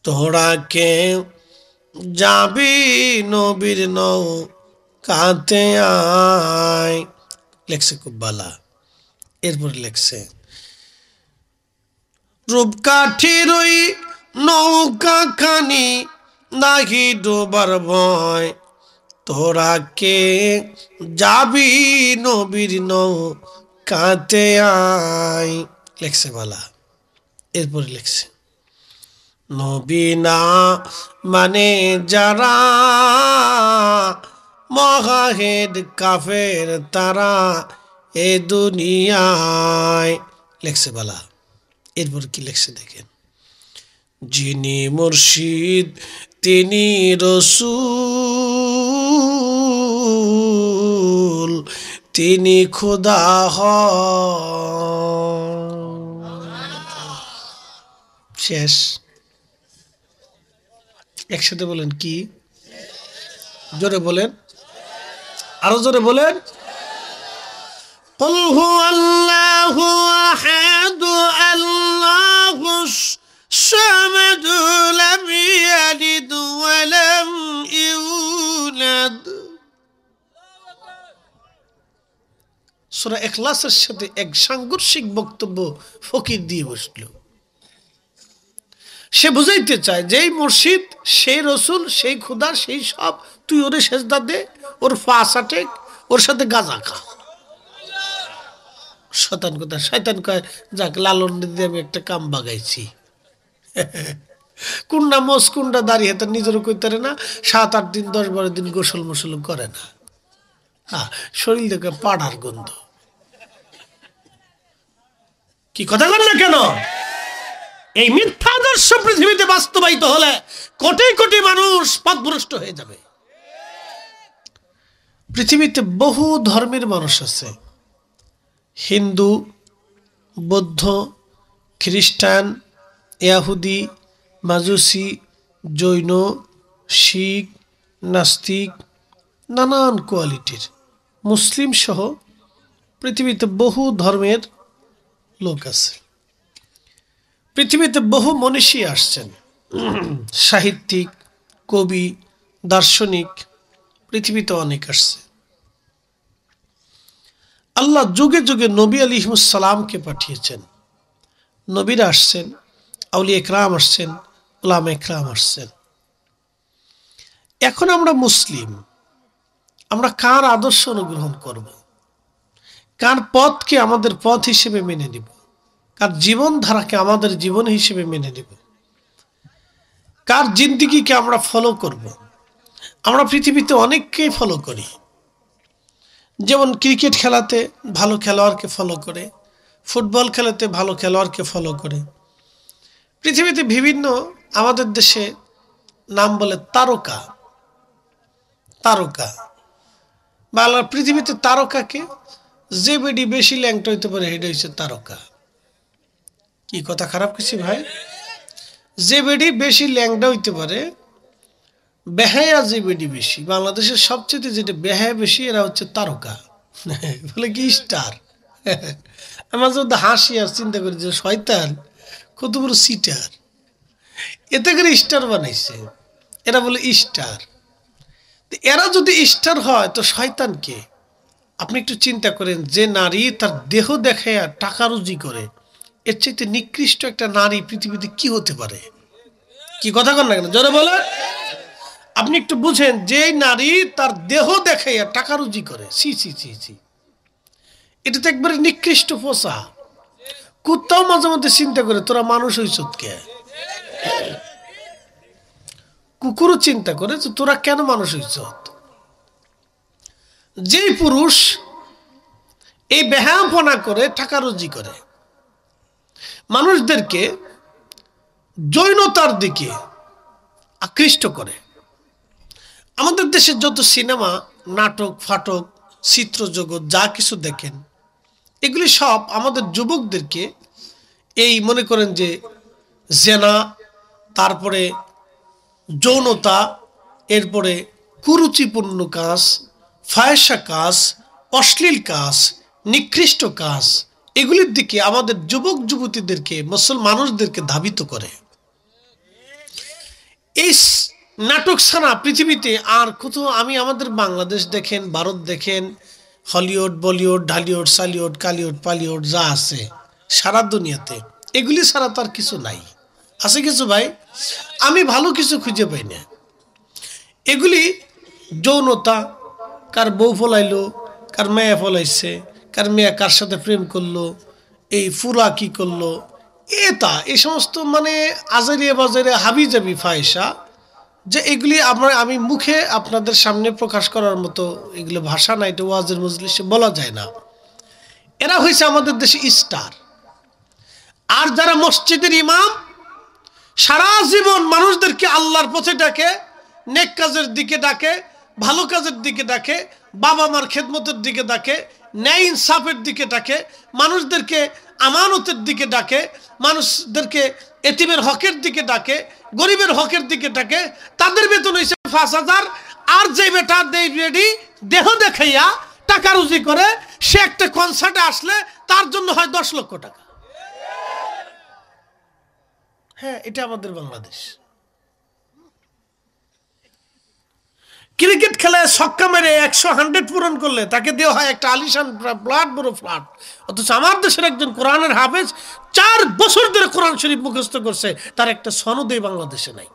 তোরা কে যাবি নবীর নৌকাতে আয়। লেখছে খুব বালা। এরপরে লেখছে রূপকাঠির ওই নৌকা খানি নাহি ডোবার ভয়, তোরা কে যাবি নবীর নৌকাতে আয়। লেখছে বালা। এরপরে লেখছে নবী না মানে যারা মহাহেড কাফের তারা এ দুনিয়ায়। লেখছে বালা। এরপর কি লেখছে দেখেন, যিনি মুর্শিদ তিনি রসূল তিনি খোদা শেষ। একসাথে বলেন কি? জোরে বলেন, আরো জোরে বলেন। قل هو الله أحد الله الصمد لم يلد ولم يولد। সূরা ইখলাসের সাথে এক সাংঘর্ষিক বক্তব্য ফকির দিয়ে বসলো। সে বুঝাইতে চায় যেই মুর্শিদ সেই রসুল সেই খুদা সেই সব, তুই ওরে সেজদা দে, ওর ফাঁসা টেক, ওর সাথে গাঁজা খা। শতান কথা। শয়তান কয় যাক লালন দিয়ে আমি একটা কাম বাগাইছি। কুন্ডা মোস কুন্ডা দাঁড়িয়ে তার নিজেরও কইতারে না, 7-8 দিন 10-12 দিন গোসল মোসল করে না। হ্যাঁ, শরীর থেকে পাড়ার গন্ধ। কি কথা বল না কেন? এই মিথ্যা আদর্শ পৃথিবীতে বাস্তবায়িত হলে কোটি কোটি মানুষ পথভ্রষ্ট হয়ে যাবে। পৃথিবীতে বহু ধর্মের মানুষ আছে, হিন্দু, বৌদ্ধ, খ্রিস্টান, ইহুদি, মাজুসি, জৈন, শিখ, নাস্তিক, নানান কোয়ালিটির, মুসলিম সহ পৃথিবীতে বহু ধর্মের লোক আছে। পৃথিবীতে বহু মনীষী আসছেন, সাহিত্যিক, কবি, দার্শনিক, পৃথিবীতে অনেক আসছে। আল্লাহ যুগে যুগে নবী আলাইহিস সালামকে পাঠিয়েছেন। নবীরা আসছেন, আউলিয়া ইকরাম আসছেন, উলামা ইকরাম আসছেন। এখন আমরা মুসলিম, আমরা কার আদর্শ অনুগ্রহণ করব? কার পথকে আমাদের পথ হিসেবে মেনে নিব? কার জীবনধারাকে আমাদের জীবন হিসেবে মেনে নিব? কার জিন্দেগিকে আমরা ফলো করব? আমরা পৃথিবীতে অনেককেই ফলো করি। যেমন ক্রিকেট খেলাতে ভালো খেলোয়াড়কে ফলো করে, ফুটবল খেলাতে ভালো খেলোয়াড়কে ফলো করে। পৃথিবীতে বিভিন্ন, আমাদের দেশে নাম বলে তারকা। তারকা বাংলা পৃথিবীতে তারকাকে যে বেডি বেশি ল্যাংটা হইতে পারে সেটা হচ্ছে তারকা। কি কথা খারাপ কিছু ভাই? যে বেডি বেশি ল্যাংটা হইতে পারে, বেহায়া যে বেডি বেশি, বাংলাদেশের সবচেয়ে যেটা বেহায়া বেশি এরা হচ্ছে তারকা। বলে কি স্টার। আমার যদি হাসি আর চিন্তা করি যে শয়তান কত বড় সিটার, এতে করে স্টার বানাইছে, এরা বলে স্টার। এরা যদি স্টার হয় তো শয়তান কে? আপনি একটু চিন্তা করেন, যে নারী তার দেহ দেখায় টাকা রুজি করে, এর চাইতে নিকৃষ্ট একটা নারী পৃথিবীতে কি হতে পারে? কি কথা কন না কেন? জোরে বলে। আপনি একটু বুঝেন, যে নারী তার দেহ দেখাইয়া টাকা রুজি করে, ছি ছি ছি ছি, এটা তো একবারে নিকৃষ্ট পোষা। কুত্তাও মাঝে মধ্যে চিন্তা করে তোরা মানুষ হইছ কে। কুকুরও চিন্তা করে যে তোরা কেন মানুষ হইছ। যেই পুরুষ এই বেহায়াপনা করে টাকা রুজি করে, মানুষদেরকে জৈনতার দিকে আকৃষ্ট করে। আমাদের দেশের যত সিনেমা, নাটক, ফাটক, চিত্রজগৎ যা কিছু দেখেন, এগুলি সব আমাদের যুবকদেরকে এই মনে করেন যে জেনা, তারপরে যৌনতা, এরপরে কুরুচিপূর্ণ কাজ, ফায়সা কাজ, অশ্লীল কাজ, নিকৃষ্ট কাজ, এগুলির দিকে আমাদের যুবক যুবতীদেরকে, মুসলমান মানুষদেরকে ধাবিত করে। এই নাটক ছাড়া পৃথিবীতে আর কোথাও আমি আমাদের বাংলাদেশ দেখেন, ভারত দেখেন, হলিউড, বলিউড, ঢালিউড, সালিউড, কালিউড, পালিউড যা আছে সারা দুনিয়াতে, এগুলি ছাড়া তো আর কিছু নাই। আছে কিছু ভাই? আমি ভালো কিছু খুঁজে পাই না। এগুলি যৌনতা, কার বউ ফলাইলো, কার মেয়ে ফলাইছে, কার মেয়ে কার সাথে প্রেম করলো, এই ফুরা কি করলো, এই সমস্ত মানে আজারিয়া বাজারে হাবি জাবি ফায়সা, যে এগুলি আমি মুখে আপনাদের সামনে প্রকাশ করার মতো এগুলো ভাষা না, এটা ওয়াজের মজলিসে বলা যায় না। এরা হয়েছে আমাদের দেশে স্টার। আর যারা মসজিদের ইমাম, সারা জীবন মানুষদেরকে আল্লাহর পথে ডাকে, নেক কাজের দিকে ডাকে, ভালো কাজের দিকে ডাকে, বাবা মার খেদমতের দিকে ডাকে, ন্যায় ইনসাফের দিকে ডাকে, মানুষদেরকে আমানতের দিকে ডাকে, মানুষদেরকে এতিমের হকের দিকে ডাকে, গরিবের হকের দিকে ডাকে, তাদের বেতন হয়েছে ৫,০০০। আর যে বেটা দেহ দেখাইয়া টাকা রুজি করে, সে একটা কনসার্টে আসলে তার জন্য হয় ১০ লক্ষ টাকা। হ্যাঁ, এটা আমাদের বাংলাদেশ। ক্রিকেট খেলায় ছক্কা মেরে ১০০ পূরণ করলে তাকে দেওয়া হয় একটা আলিশান ফ্ল্যাট, বড় ফ্ল্যাট। অথচ আমার দেশের একজন কোরআনের হাফেজ ৪ বছর ধরে কোরআন শরীফ মুখস্থ করছে, তার একটা সনদই বাংলাদেশে নাই।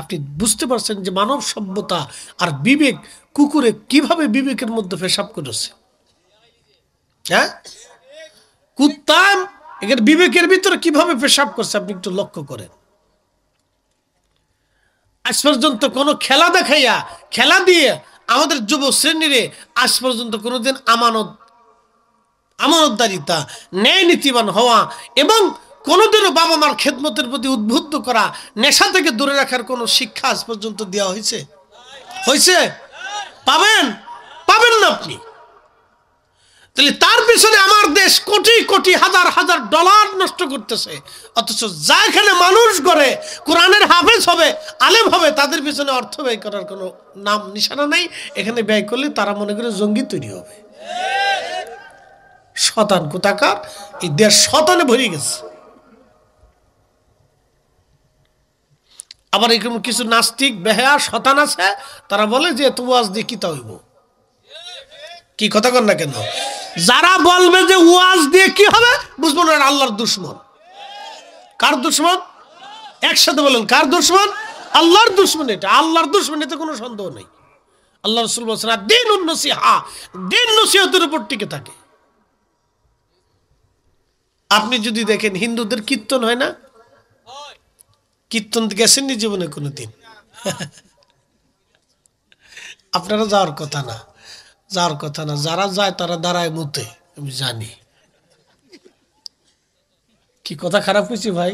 আপনি বুঝতে পারছেন যে মানব সভ্যতা আর বিবেক কুকুরে কিভাবে বিবেকের মধ্যে পেশাব করেছে? হ্যাঁ, কুত্তা এর বিবেকের ভিতরে কিভাবে পেশাব করছে আপনি একটু লক্ষ্য করেন। আজ পর্যন্ত কোনো খেলা দেখাইয়া, খেলা দিয়ে আমাদের যুব শ্রেণীরে আজ পর্যন্ত কোনোদিন আমানতদারিতা, ন্যায় নীতিবান হওয়া এবং কোনোদিনও বাবা মার খেদমতের প্রতি উদ্বুদ্ধ করা, নেশা থেকে দূরে রাখার কোনো শিক্ষা আজ পর্যন্ত দেওয়া হয়েছে? পাবেন না আপনি। তাহলে তার পিছনে আমার দেশ কোটি কোটি হাজার হাজার ডলার নষ্ট করতেছে, অথচ যা এখানে মানুষ করে কোরআনের হাফেজ হবে, আলেম হবে, তাদের পিছনে অর্থ ব্যয় করার কোনো নাম নিশানা নেই। এখানে ব্যয় করলে তারা মনে করে জঙ্গি তৈরি হবে। শতান কোথাকার, এই দেশ শতানে ভরে গেছে। আবার এরকম কিছু নাস্তিক বেহায়া শতান আছে, তারা বলে যে এত ওয়াজ দিয়ে কি তা হইব। কি কথা কন না কেন? যারা বলবে যে ওয়াজ দিয়ে কি হবে, বুঝবো না আল্লাহর দুশমন। কার দুশমন? একসাথে বলেন, কার দুশমন? আল্লাহর দুশমন। এটা আল্লাহর দুশমন, এতে কোনো সন্দেহ নেই। আল্লাহ রাসূল বলেছেন দ্বীনুন নসিহা, দ্বীন নসিহতের উপর টিকে থাকে। আপনি যদি দেখেন হিন্দুদের কীর্তন হয় না, কীর্তন গেছেননি জীবনে কোনোদিন? আপনারা যাওয়ার কথা না। যারা যায় তারা দাঁড়ায় মুতে, আমি জানি। কি কথা খারাপ হয়েছে ভাই?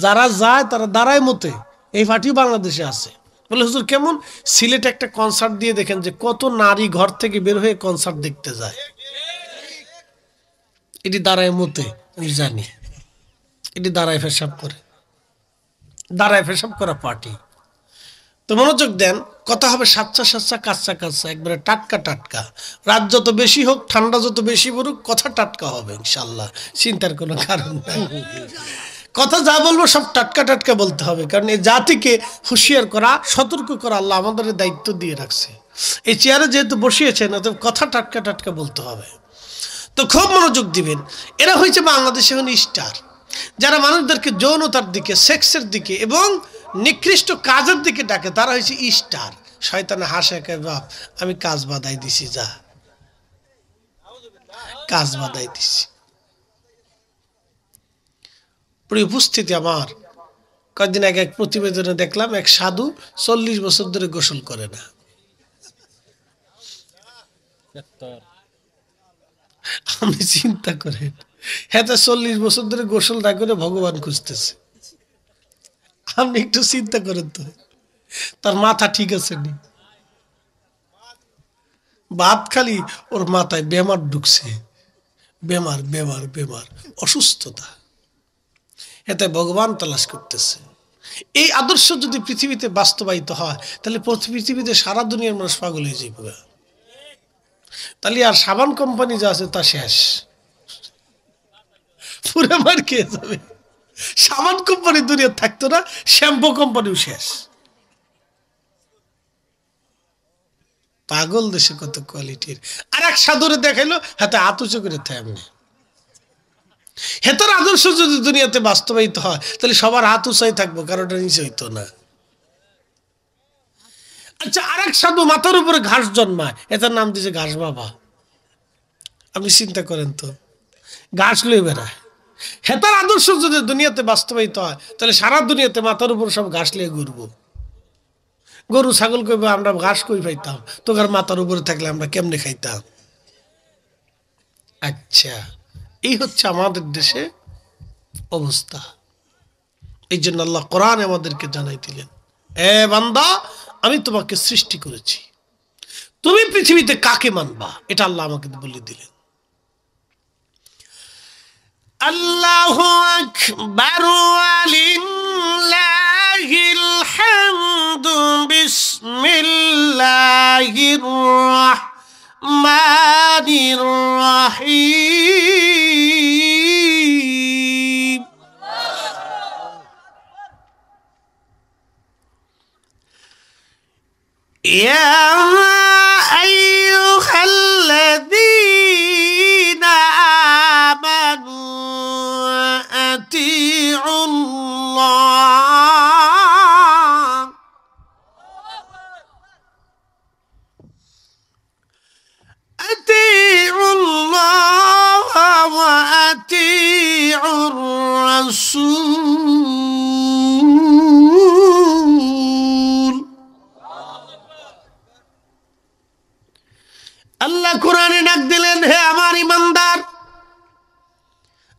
যারা যায় তারা দাঁড়ায় মুতে, এই পার্টিও বাংলাদেশে আছে। বলে হুজুর কেমন? সিলেটে একটা কনসার্ট দিয়ে দেখেন যে কত নারী ঘর থেকে বের হয়ে কনসার্ট দেখতে যায়, এটি দাঁড়ায় মুতে, আমি জানি। এটি দাঁড়ায় পেশাব করে, দাঁড়ায় পেশাব করা পার্টি। তো মনোযোগ দেন, কথা হবে সাচ্চা সাচ্চা, কাচ্চা কাচ্চা, একবারে টাটকা টাটকা। রাত যত বেশি হোক, ঠান্ডা যত বেশি পড়ুক, কথা টাটকা হবে ইনশাল্লাহ, চিন্তার কোনো কারণ নেই। কথা যা বলবো সব টাটকা টাটকা বলতে হবে, কারণ এই জাতিকে হুঁশিয়ার করা, সতর্ক করা আল্লাহ আমাদের দায়িত্ব দিয়ে রাখছে। এই চেয়ারে যেহেতু বসিয়েছেন, অত কথা টাটকা টাটকা বলতে হবে। তো খুব মনোযোগ দিবেন। এরা হয়েছে বাংলাদেশে এখন স্টার, যারা মানুষদেরকে যৌনতার দিকে, সেক্সের দিকে এবং নিকৃষ্ট কাজের দিকে ডাকে, তারা হয়েছে স্টার। শয়তানে হাসে, বাপ আমি কাজ বাদাই দিছি, যা কাজ বাদাই দিছি। প্রিয় উপস্থিতি আমার, কয়েকদিন আগে এক প্রতিবেদনে দেখলাম এক সাধু 40 বছর ধরে গোসল করে না। আপনি চিন্তা করেন, হ্যাঁ 40 বছর ধরে গোসল না করে ভগবান খুঁজতেছে। আপনি একটু চিন্তা করেন তো, তার মাথা ঠিক আছে নি? বাদ খালি ওর মাথায় বেমার ঢুকছে, বেমার বেমার বেমার, অসুস্থতা, এতে ভগবান তালাশ করতেছে। এই আদর্শ যদি পৃথিবীতে বাস্তবায়িত হয়, তাহলে পৃথিবীতে সারা দুনিয়ার মানুষ পাগল হয়ে যাবে। তাহলে আর সাবান কোম্পানি যা আছে তা শেষ, পুরো মার খেয়ে যাবে। সাবান কোম্পানি দুনিয়া থাকতো না, শ্যাম্পু কোম্পানিও শেষ। পাগল দেশে কত কোয়ালিটির। আর এক সাধুরে দেখাইলো হাতে হাত উঁচু করে থামনে। হেতার আদর্শ যদি দুনিয়াতে বাস্তবায়িত হয় তাহলে সবার হাত উঁচাই থাকবো, কারোটা নিচে হইতো না। আচ্ছা, আর এক সাধু মাথার উপরে ঘাস জন্মায়, এটার নাম দিয়েছে ঘাস বাবা। আপনি চিন্তা করেন তো, ঘাস লয়ে বেড়ায়। হেতার আদর্শ যদি দুনিয়াতে বাস্তবায়িত হয় তাহলে সারা দুনিয়াতে মাথার উপর সব ঘাস লিয়ে ঘুরবো। গরু ছাগল কইবে আমরা ঘাস কই পাইতাম, তোকার মাথার উপরে থাকলে আমরা কেমনে খাইতাম? আচ্ছা, এই হচ্ছে আমাদের দেশে অবস্থা। এই জন্য আল্লাহ কোরআন আমাদেরকে জানাই দিলেন, এ বান্দা, আমি তোমাকে সৃষ্টি করেছি, তুমি পৃথিবীতে কাকে মানবা এটা আল্লাহ আমাকে বলে দিলেন। আল্লাহু আকবার ওয়ালিল্লাহিল হামদু বিসমিল্লাহির রাহমানির রাহিম। ইয়া আইয়ুহাল্লাযীনা আমানু আতিউল্লাহ ওয়া আতিউর রাসূল। আল্লাহ কোরআনে ডাক দিলেন, হে আমার ইমানদার,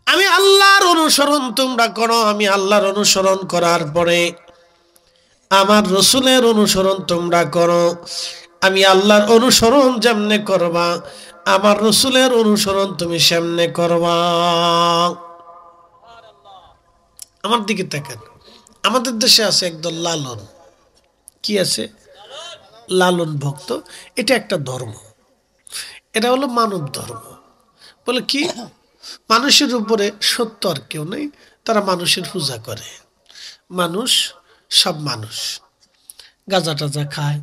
আমি আল্লাহর অনুসরণ তোমরা করো। আমি আল্লাহর অনুসরণ করার পরে আমার রসুলের অনুসরণ তোমরা করো। আমি আল্লাহর অনুসরণ যেমনে করবা আমার রসুলের অনুসরণ তুমি সেমনে করবা। আমার দিকে তাকান, আমাদের দেশে আছে একদল লালন। কি আছে? লালন ভক্ত। এটা একটা ধর্ম, এটা হলো মানব ধর্ম। বলে কি, মানুষের উপরে সত্য আর কেউ নেই, তারা মানুষের পূজা করে। মানুষ, সব মানুষ গাঁজা টাজা খায়,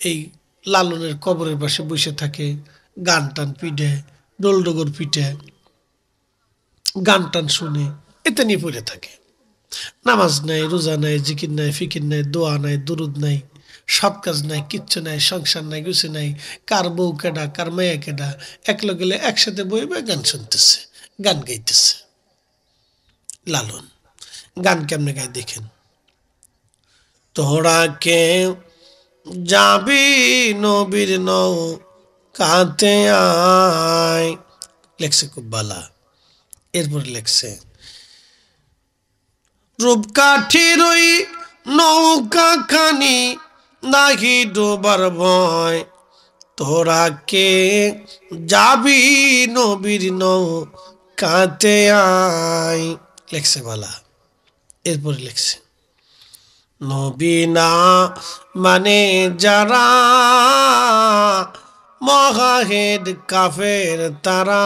এই লালনের কবরের পাশে বসে থাকে, গান টান পিটে, ডোলডোগর পিটে, গান টান শুনে, এতে নিয়ে পড়ে থাকে। নামাজ নাই, রোজা নাই, জিকির নাই, ফিকির নাই, দোয়া নাই, দুরুদ নাই, সৎ কাজ নাই, কিচ্ছু নাই, সংসার নাই, কিছু নাই। কার বউ কেডা, কার মেয়ে কেডা, একলো গেলে একসাথে বইবে গান শুনতেছে, গান গাইতেছে। লালন গান কেমনে গায় দেখেন। তোরা কে যাবি নবীর নৌ কাতে আয়, লেখছে খুব বালা। এরপরে লেখছে, রূপকাঠির ওই নৌকা খানি নাহি ডোবার ভয়, তোরা কে যাবি নবীর নৌ কাতে আয়, লেখছে বালা। এরপরে লেখছে, নবী না মানে যারা মহাহেড কাফের তারা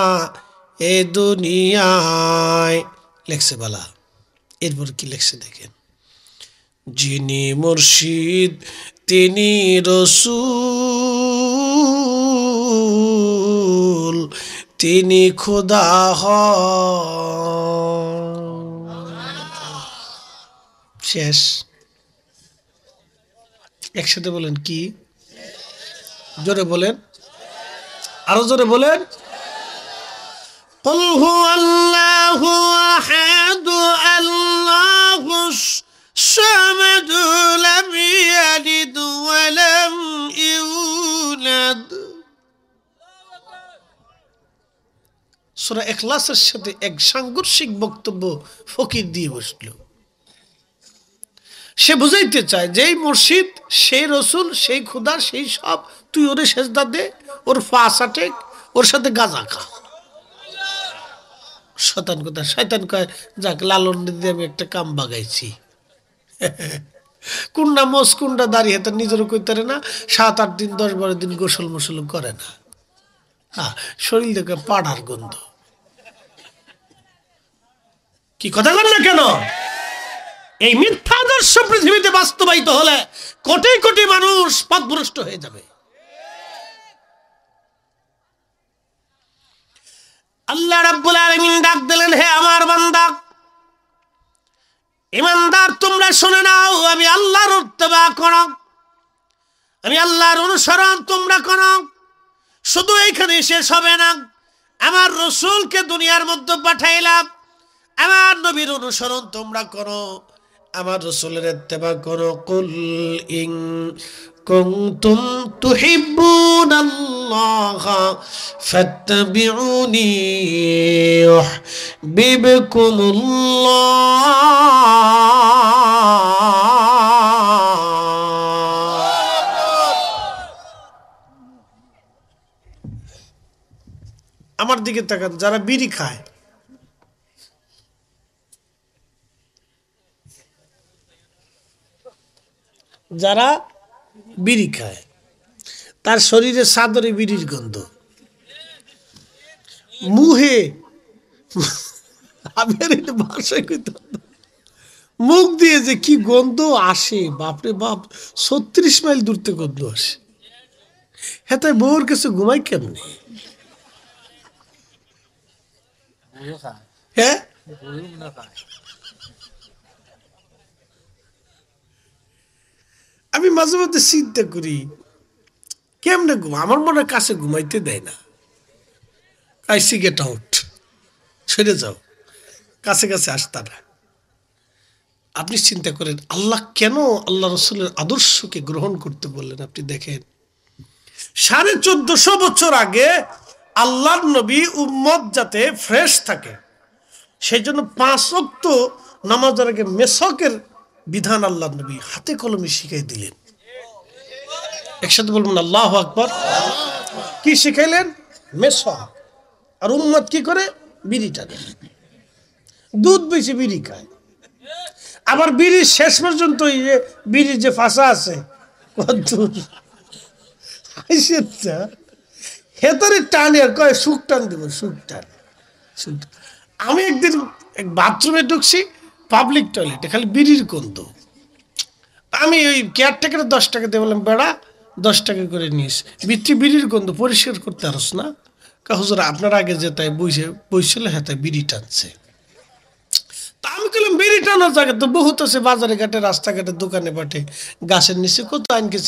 এ দুনিয়ায়, লেখছে বালা। এরপর কি লেখছে দেখেন, যিনি মুর্শিদ তিনি রসূল তিনি খোদা শেষ। একসাথে বলেন কি? জোরে বলেন, আরো জোরে বলেন। قل هو الله أحد الله الصمد لم يلد ولم يولد। সূরা ইখলাসের সাথে এক সাংঘর্ষিক বক্তব্য ফকির দিয়ে বসলো। সে বুঝাইতে চায় যে এই মুর্শিদ সেই রসুল সেই খুদা সেই সব, তুই ওরে সেজদা দে, ওর ফাঁসা টেক, ওর সাথে গাঁজা খা। শতান কথা, শয়তান কয় যাক লালন দিয়ে আমি একটা কাম বাগাইছি। কুন্ডা মোস কুন্ডা দাঁড়িয়ে তার নিজেরও কইতারে না, 7-8 দিন 10-12 দিন গোসল মোসল করে না। হ্যাঁ, শরীর থেকে পাড়ার গন্ধ। কি কথা বল না কেন? এই মিথ্যা আদর্শ পৃথিবীতে বাস্তবায়িত হলে কোটি কোটি মানুষ পথভ্রষ্ট হয়ে যাবে। আল্লাহ রাব্বুল আলামিন ডাক দিলেন, হে আমার বান্দা ঈমানদার, তোমরা শুনে নাও, আমি আল্লাহর ইত্তেবা করো, আমি আল্লাহর অনুসরণ তোমরা করো। শুধু এইখানে শেষ হবে না, আমার রাসূলকে দুনিয়ার মধ্যে পাঠাইলাম, আমার নবীর অনুসরণ তোমরা করো, আমার রাসূলের ইত্তেবা করো। কুল ইন কুনতুম তুহিব্বুনাল্লাহ ফাত্তাবিউনি ইউহিব্বুকুমুল্লাহ। আমার দিকে তাকান, যারা বিড়ি খায়, যারা বিড়ি খায়, তার শরীরে সাদরে বিড়ির গন্ধ, মুহে আমি আর এটা ভাষায় কইতে পারবো না। মুখ দিয়ে যে কি গন্ধ আসে, বাপরে বাপ, 36 মাইল দূর থেকে গন্ধ আসে। হ্যাঁ, তাই বউর কাছে ঘুমাই কেমনে? হ্যাঁ, আমি মাঝে মধ্যে চিন্তা করি কেমনে ঘুমা, আমার মনে হয় কাছে ঘুমাইতে দেয় না। আইসি গেট আউট, ছেড়ে যাও, কাছে কাছে আসতা না। আপনি চিন্তা করেন আল্লাহ কেন আল্লাহ রসুলের আদর্শকে গ্রহণ করতে বললেন। আপনি দেখেন 1450 বছর আগে আল্লাহর নবী উম্মত যাতে ফ্রেশ থাকে সেই জন্য 5 ওয়াক্ত নামাজের আগে মেসকের বিধান আল্লাহর নবী হাতে কলমে শিখাই দিলেন। একসাথে বলবেন আল্লাহু আকবার। কি শিখাইলেন? মেসক। আর উম্মত কি করে? বিড়ি টানে, দুধ বেশি বিড়ি খায়। আবার বিড়ির শেষ পর্যন্ত বিড়ির যে ফাঁসা আছে হেতারে টানে, কয় সুখ টান দেব, সুখ টান। আমি একদিন এক বাথরুমে ঢুকছি, পাবলিক টয়লেটে, খালি বিড়ির গন্ধ। আমি ওই কেয়ারটেকারে 10 টাকা দিয়ে বললাম, বেড়া 10 টাকা করে নিস, বিত্রি বিড়ির গন্ধ পরিষ্কার করতে পারস না? হুজুর আপনার আগে যে তাই বইছিল, হ্যাঁ তাই বিড়ি টানছে। তা আমি বললাম বিড়ি টানার জায়গা তো বহুত আছে, বাজারে ঘাটে, রাস্তাঘাটে, দোকানে পাঠে, গাছের নিচে কত আনকে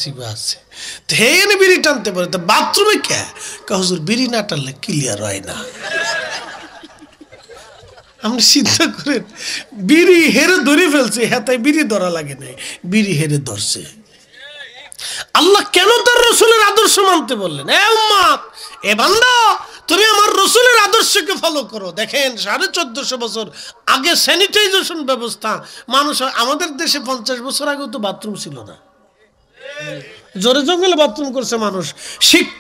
চিবা আছে, তো হে এনে বিড়ি টানতে পারে, তো বাথরুমে কে? হুজুর বিড়ি না টানলে ক্লিয়ার হয় না। আপনি চিন্তা করেন, বিড়ি হেরে ধরে ফেলছে, হ্যাঁ তাই বিড়ি ধরা লাগে নাই, বিড়ি হেরে ধরছে। আল্লাহ কেন তার রসুলের আদর্শ মানতে বললেন? এ উম্মত, এ বান্দা, তুমি আমার রসুলের আদর্শকে ফলো করো। দেখেন 1450 বছর আগে স্যানিটাইজেশন ব্যবস্থা, মানুষ, আমাদের দেশে 50 বছর আগেও তো বাথরুম ছিল না, জোরে জঙ্গলে বাথরুম করছে মানুষ।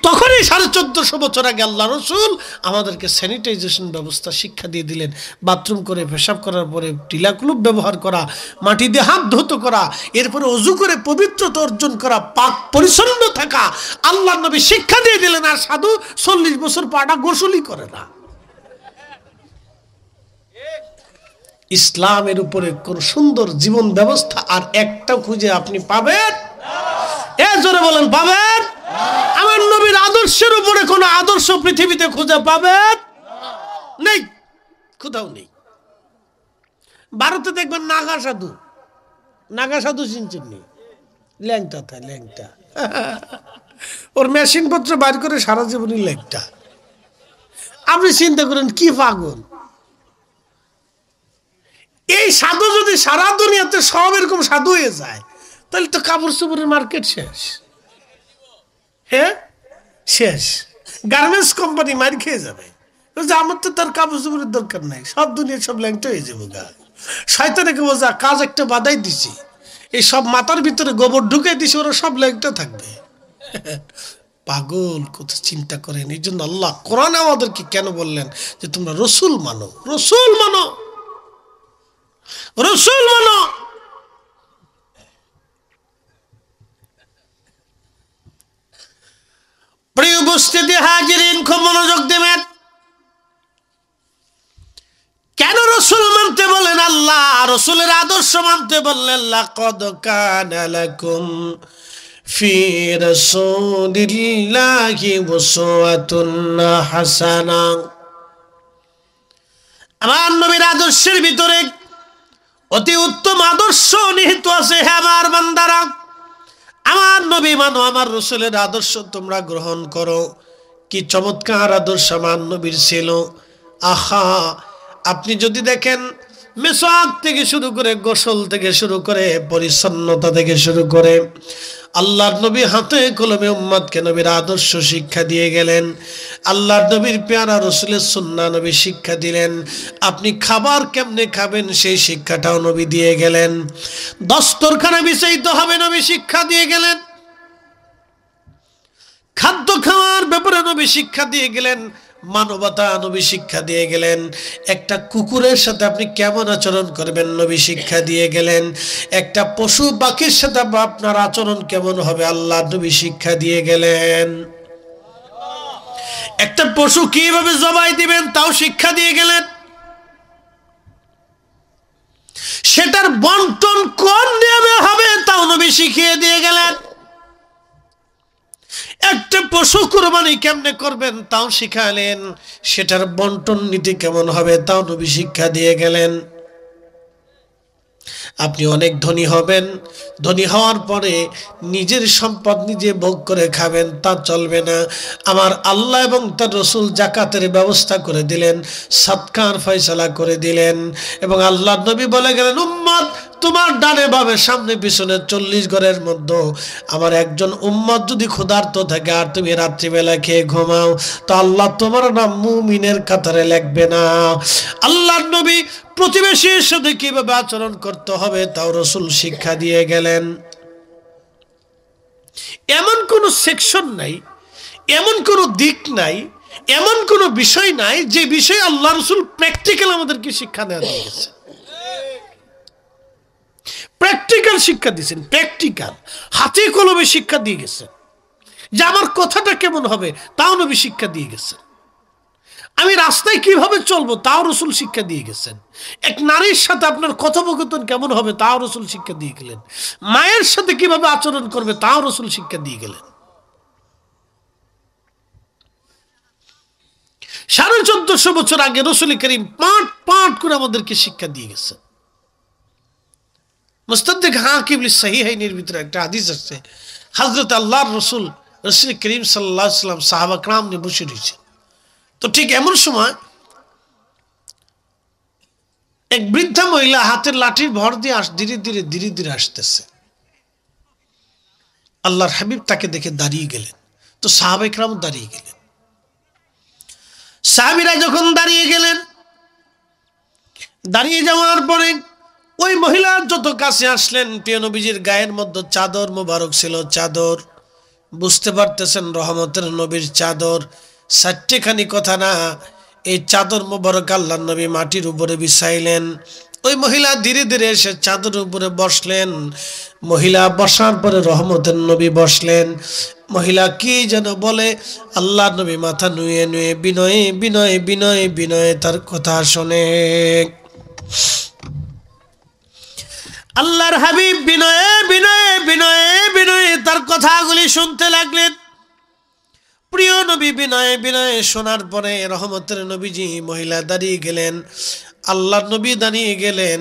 তখনই 1450 বছর আগে আল্লাহ রসুল আমাদেরকে স্যানিটাইজেশন ব্যবস্থা শিক্ষা দিয়ে দিলেন। বাথরুম করে পেশাব করার পরে টিলাকুলুপ ব্যবহার করা, মাটি দিয়ে হাত ধৌত করা, এরপরে অজু করে পবিত্রতা অর্জন করা, পাক পরিচ্ছন্ন থাকা, আল্লাহ নবী শিক্ষা দিয়ে দিলেন। আর সাধু 40 বছর পাটা গোসলই করে না। ইসলামের উপরে কোন সুন্দর জীবন ব্যবস্থা আর একটা খুঁজে আপনি পাবেন? এ জোরে বলেন, পাবেন? আমার নবীর আদর্শের উপরে কোন আদর্শ পৃথিবীতে খুঁজে পাবেন? নেই, কোথাও নেই। ভারতে দেখবেন নাগা সাধু, নাগা সাধু চিনছেন নি? ল্যাংটা থাকে, ল্যাংটা, ওর মেশিন পত্র বার করে সারা জীবনই ল্যাংটা। আপনি চিন্তা করেন কি পাগল। এই সাধু যদি সারা দুনিয়াতে সব এরকম সাধু হয়ে যায়, তাহলে তো কাপড় চোপড়ের মার্কেট শেষ। হ্যাঁ, শেষ। গার্মেন্টস কোম্পানি মার খেয়ে যাবে। আমার তো তার কাপড় চোপড়ের দরকার নাই, সব দুনিয়া সব ল্যাংটা হয়ে যাবো গা। শয়তানকে বোঝা, কাজ একটা বাধাই দিছি, এই সব মাথার ভিতরে গোবর ঢুকে দিছি, ওরা সব ল্যাংটা থাকবে। পাগল, কোথাও চিন্তা করেন। এই জন্য আল্লাহ কোরআনে আমাদেরকে কেন বললেন যে তোমরা রসুল মানো, রসুল মানো, রসুল মানো। প্রিয় উপস্থিতি হাজিরিন, খুব মনোযোগ দেবেন। কেন রসুল রাসূলের আদর্শ মানতে বললেন লাকাদ কানা লাকুম ফি রাসূলিল্লাহি উসওয়াতুন হাসানা। আমার নবীর আদর্শের ভিতরে অতি উত্তম আদর্শ নিহিত আছে। হে আমার বান্দারা, আমার নবী মানো, আমার রাসূলের আদর্শ তোমরা গ্রহণ করো। কি চমৎকার আদর্শ আমার নবীর ছিল। আহা, আপনি যদি দেখেন মেসওয়াক থেকে শুরু করে, গোসল থেকে শুরু করে, পরিচ্ছন্নতা থেকে শুরু করে, আল্লাহর নবী হাতে কলমে উম্মতকে নবীর আদর্শ শিক্ষা দিয়ে গেলেন। আল্লাহর নবীর পেয়ারা রাসূলের সুন্নাহ নবী শিক্ষা দিলেন। আপনি খাবার কেমনে খাবেন সেই শিক্ষাটাও নবী দিয়ে গেলেন। দস্তরখানা বিছাইতে হবে নবী শিক্ষা দিয়ে গেলেন। খাদ্য খাওয়ার ব্যাপারে নবী শিক্ষা দিয়ে গেলেন। মানবতা নবী শিক্ষা দিয়ে গেলেন। একটা কুকুরের সাথে আপনি কেমন আচরণ করবেন নবী শিক্ষা দিয়ে গেলেন। একটা পশু পাখির সাথে আপনার আচরণ কেমন হবে আল্লাহ নবী শিক্ষা দিয়ে গেলেন। একটা পশু কিভাবে জবাই দিবেন তাও শিক্ষা দিয়ে গেলেন। সেটার বন্টন কোন নিয়মে হবে তাও নবী শিখিয়ে দিয়ে গেলেন। একটা পশু কুরবানি কেমনে করবেন তাও শিখালেন। সেটার বন্টন নীতি কেমন হবে তাও নবী শিক্ষা দিয়ে গেলেন। আপনি অনেক ধনী হবেন, ধনী হওয়ার পরে নিজের সম্পদ নিজে ভোগ করে খাবেন, তা চলবে না। আমার আল্লাহ এবং তার রাসূল যাকাতের ব্যবস্থা করে দিলেন, সাদকার ফয়সালা করে দিলেন। এবং আল্লাহর নবী বলে গেলেন, উম্মত তোমার ডানে বামে সামনে পিছনে 40 ঘরের মধ্যে আমার একজন উম্মত যদি ক্ষুধার্ত থাকে আর তুমি রাত্রিবেলা খেয়ে ঘুমাও, তো আল্লাহ তোমার নাম মুমিনের কাতারে লিখবে না। আল্লাহর নবী প্রতিবেশীর সাথে কিভাবে আচরণ করতে হবে তাও রাসূল শিক্ষা দিয়ে গেলেন। এমন কোন সেকশন নাই, এমন কোন দিক নাই, এমন কোন বিষয় নাই যে বিষয়ে আল্লাহ রাসূল প্র্যাকটিক্যাল আমাদেরকে শিক্ষা দেওয়া দিয়ে গেছে। প্র্যাকটিক্যাল শিক্ষা দিয়েছেন, প্র্যাকটিক্যাল হাতে কলমে শিক্ষা দিয়ে গেছেন। যে আমার কথাটা কেমন হবে তাও নবী শিক্ষা দিয়ে গেছেন। আমি রাস্তায় কিভাবে চলবো তাও রাসূল শিক্ষা দিয়ে গেছেন। এক নারীর সাথে আপনার কথোপকথন কেমন হবে তাও রাসূল শিক্ষা দিয়ে গেলেন। মায়ের সাথে কিভাবে আচরণ করবে তাও রাসূল শিক্ষা দিয়ে গেলেন। 1450 বছর আগে রাসূল করিম পাঠ পাঠ করে আমাদেরকে শিক্ষা দিয়ে গেছেন। মুস্তাদরিক হাকিম লিসহিহাইনের ভিতরে একটা হাদিস আছে, হযরত আল্লাহর রাসূল করিম সাল্লাল্লাহু আলাইহি ওয়াসাল্লাম সাহাবা کرام নিয়ে বসে রয়েছে। তো ঠিক এমন সময় এক বৃদ্ধা মহিলা হাতের লাঠির ভর দিয়ে ধীরে ধীরে আসতেছে। আল্লাহর হাবিব তাকে দেখে দাঁড়িয়ে গেলেন। তো সাহাবা کرام দাঁড়িয়ে গেলেন। সাহাবীরা যখন দাঁড়িয়ে গেলেন, দাঁড়িয়ে যাওয়ার পরে ওই মহিলা যত কাছে আসলেন, প্রিয় নবীজির গায়ের মধ্যে চাদর মোবারক ছিল। চাদর বুঝতে পারতেছেন রহমতের নবীর চাদর, সাট্টেখানি কথা না। এই চাদর মোবারক আল্লাহর নবী মাটির উপরে বিছাইলেন। ওই মহিলা ধীরে ধীরে এসে চাদরের উপরে বসলেন। মহিলা বসার পরে রহমতের নবী বসলেন। মহিলা কি যেন বলে, আল্লাহর নবী মাথা নুয়ে নুয়ে বিনয়ে বিনয়ে বিনয়ে বিনয়ে তার কথা শোনে। আল্লাহর হাবিব বিনয়ে বিনয়ে বিনয়ে বিনয়ে তার কথাগুলি শুনতে লাগলেন। প্রিয় নবী বিনয়ে বিনয়ে শোনার পরে রহমতের নবীজি মহিলা দাঁড়িয়ে গেলেন। আল্লাহর নবী দাঁড়িয়ে গেলেন।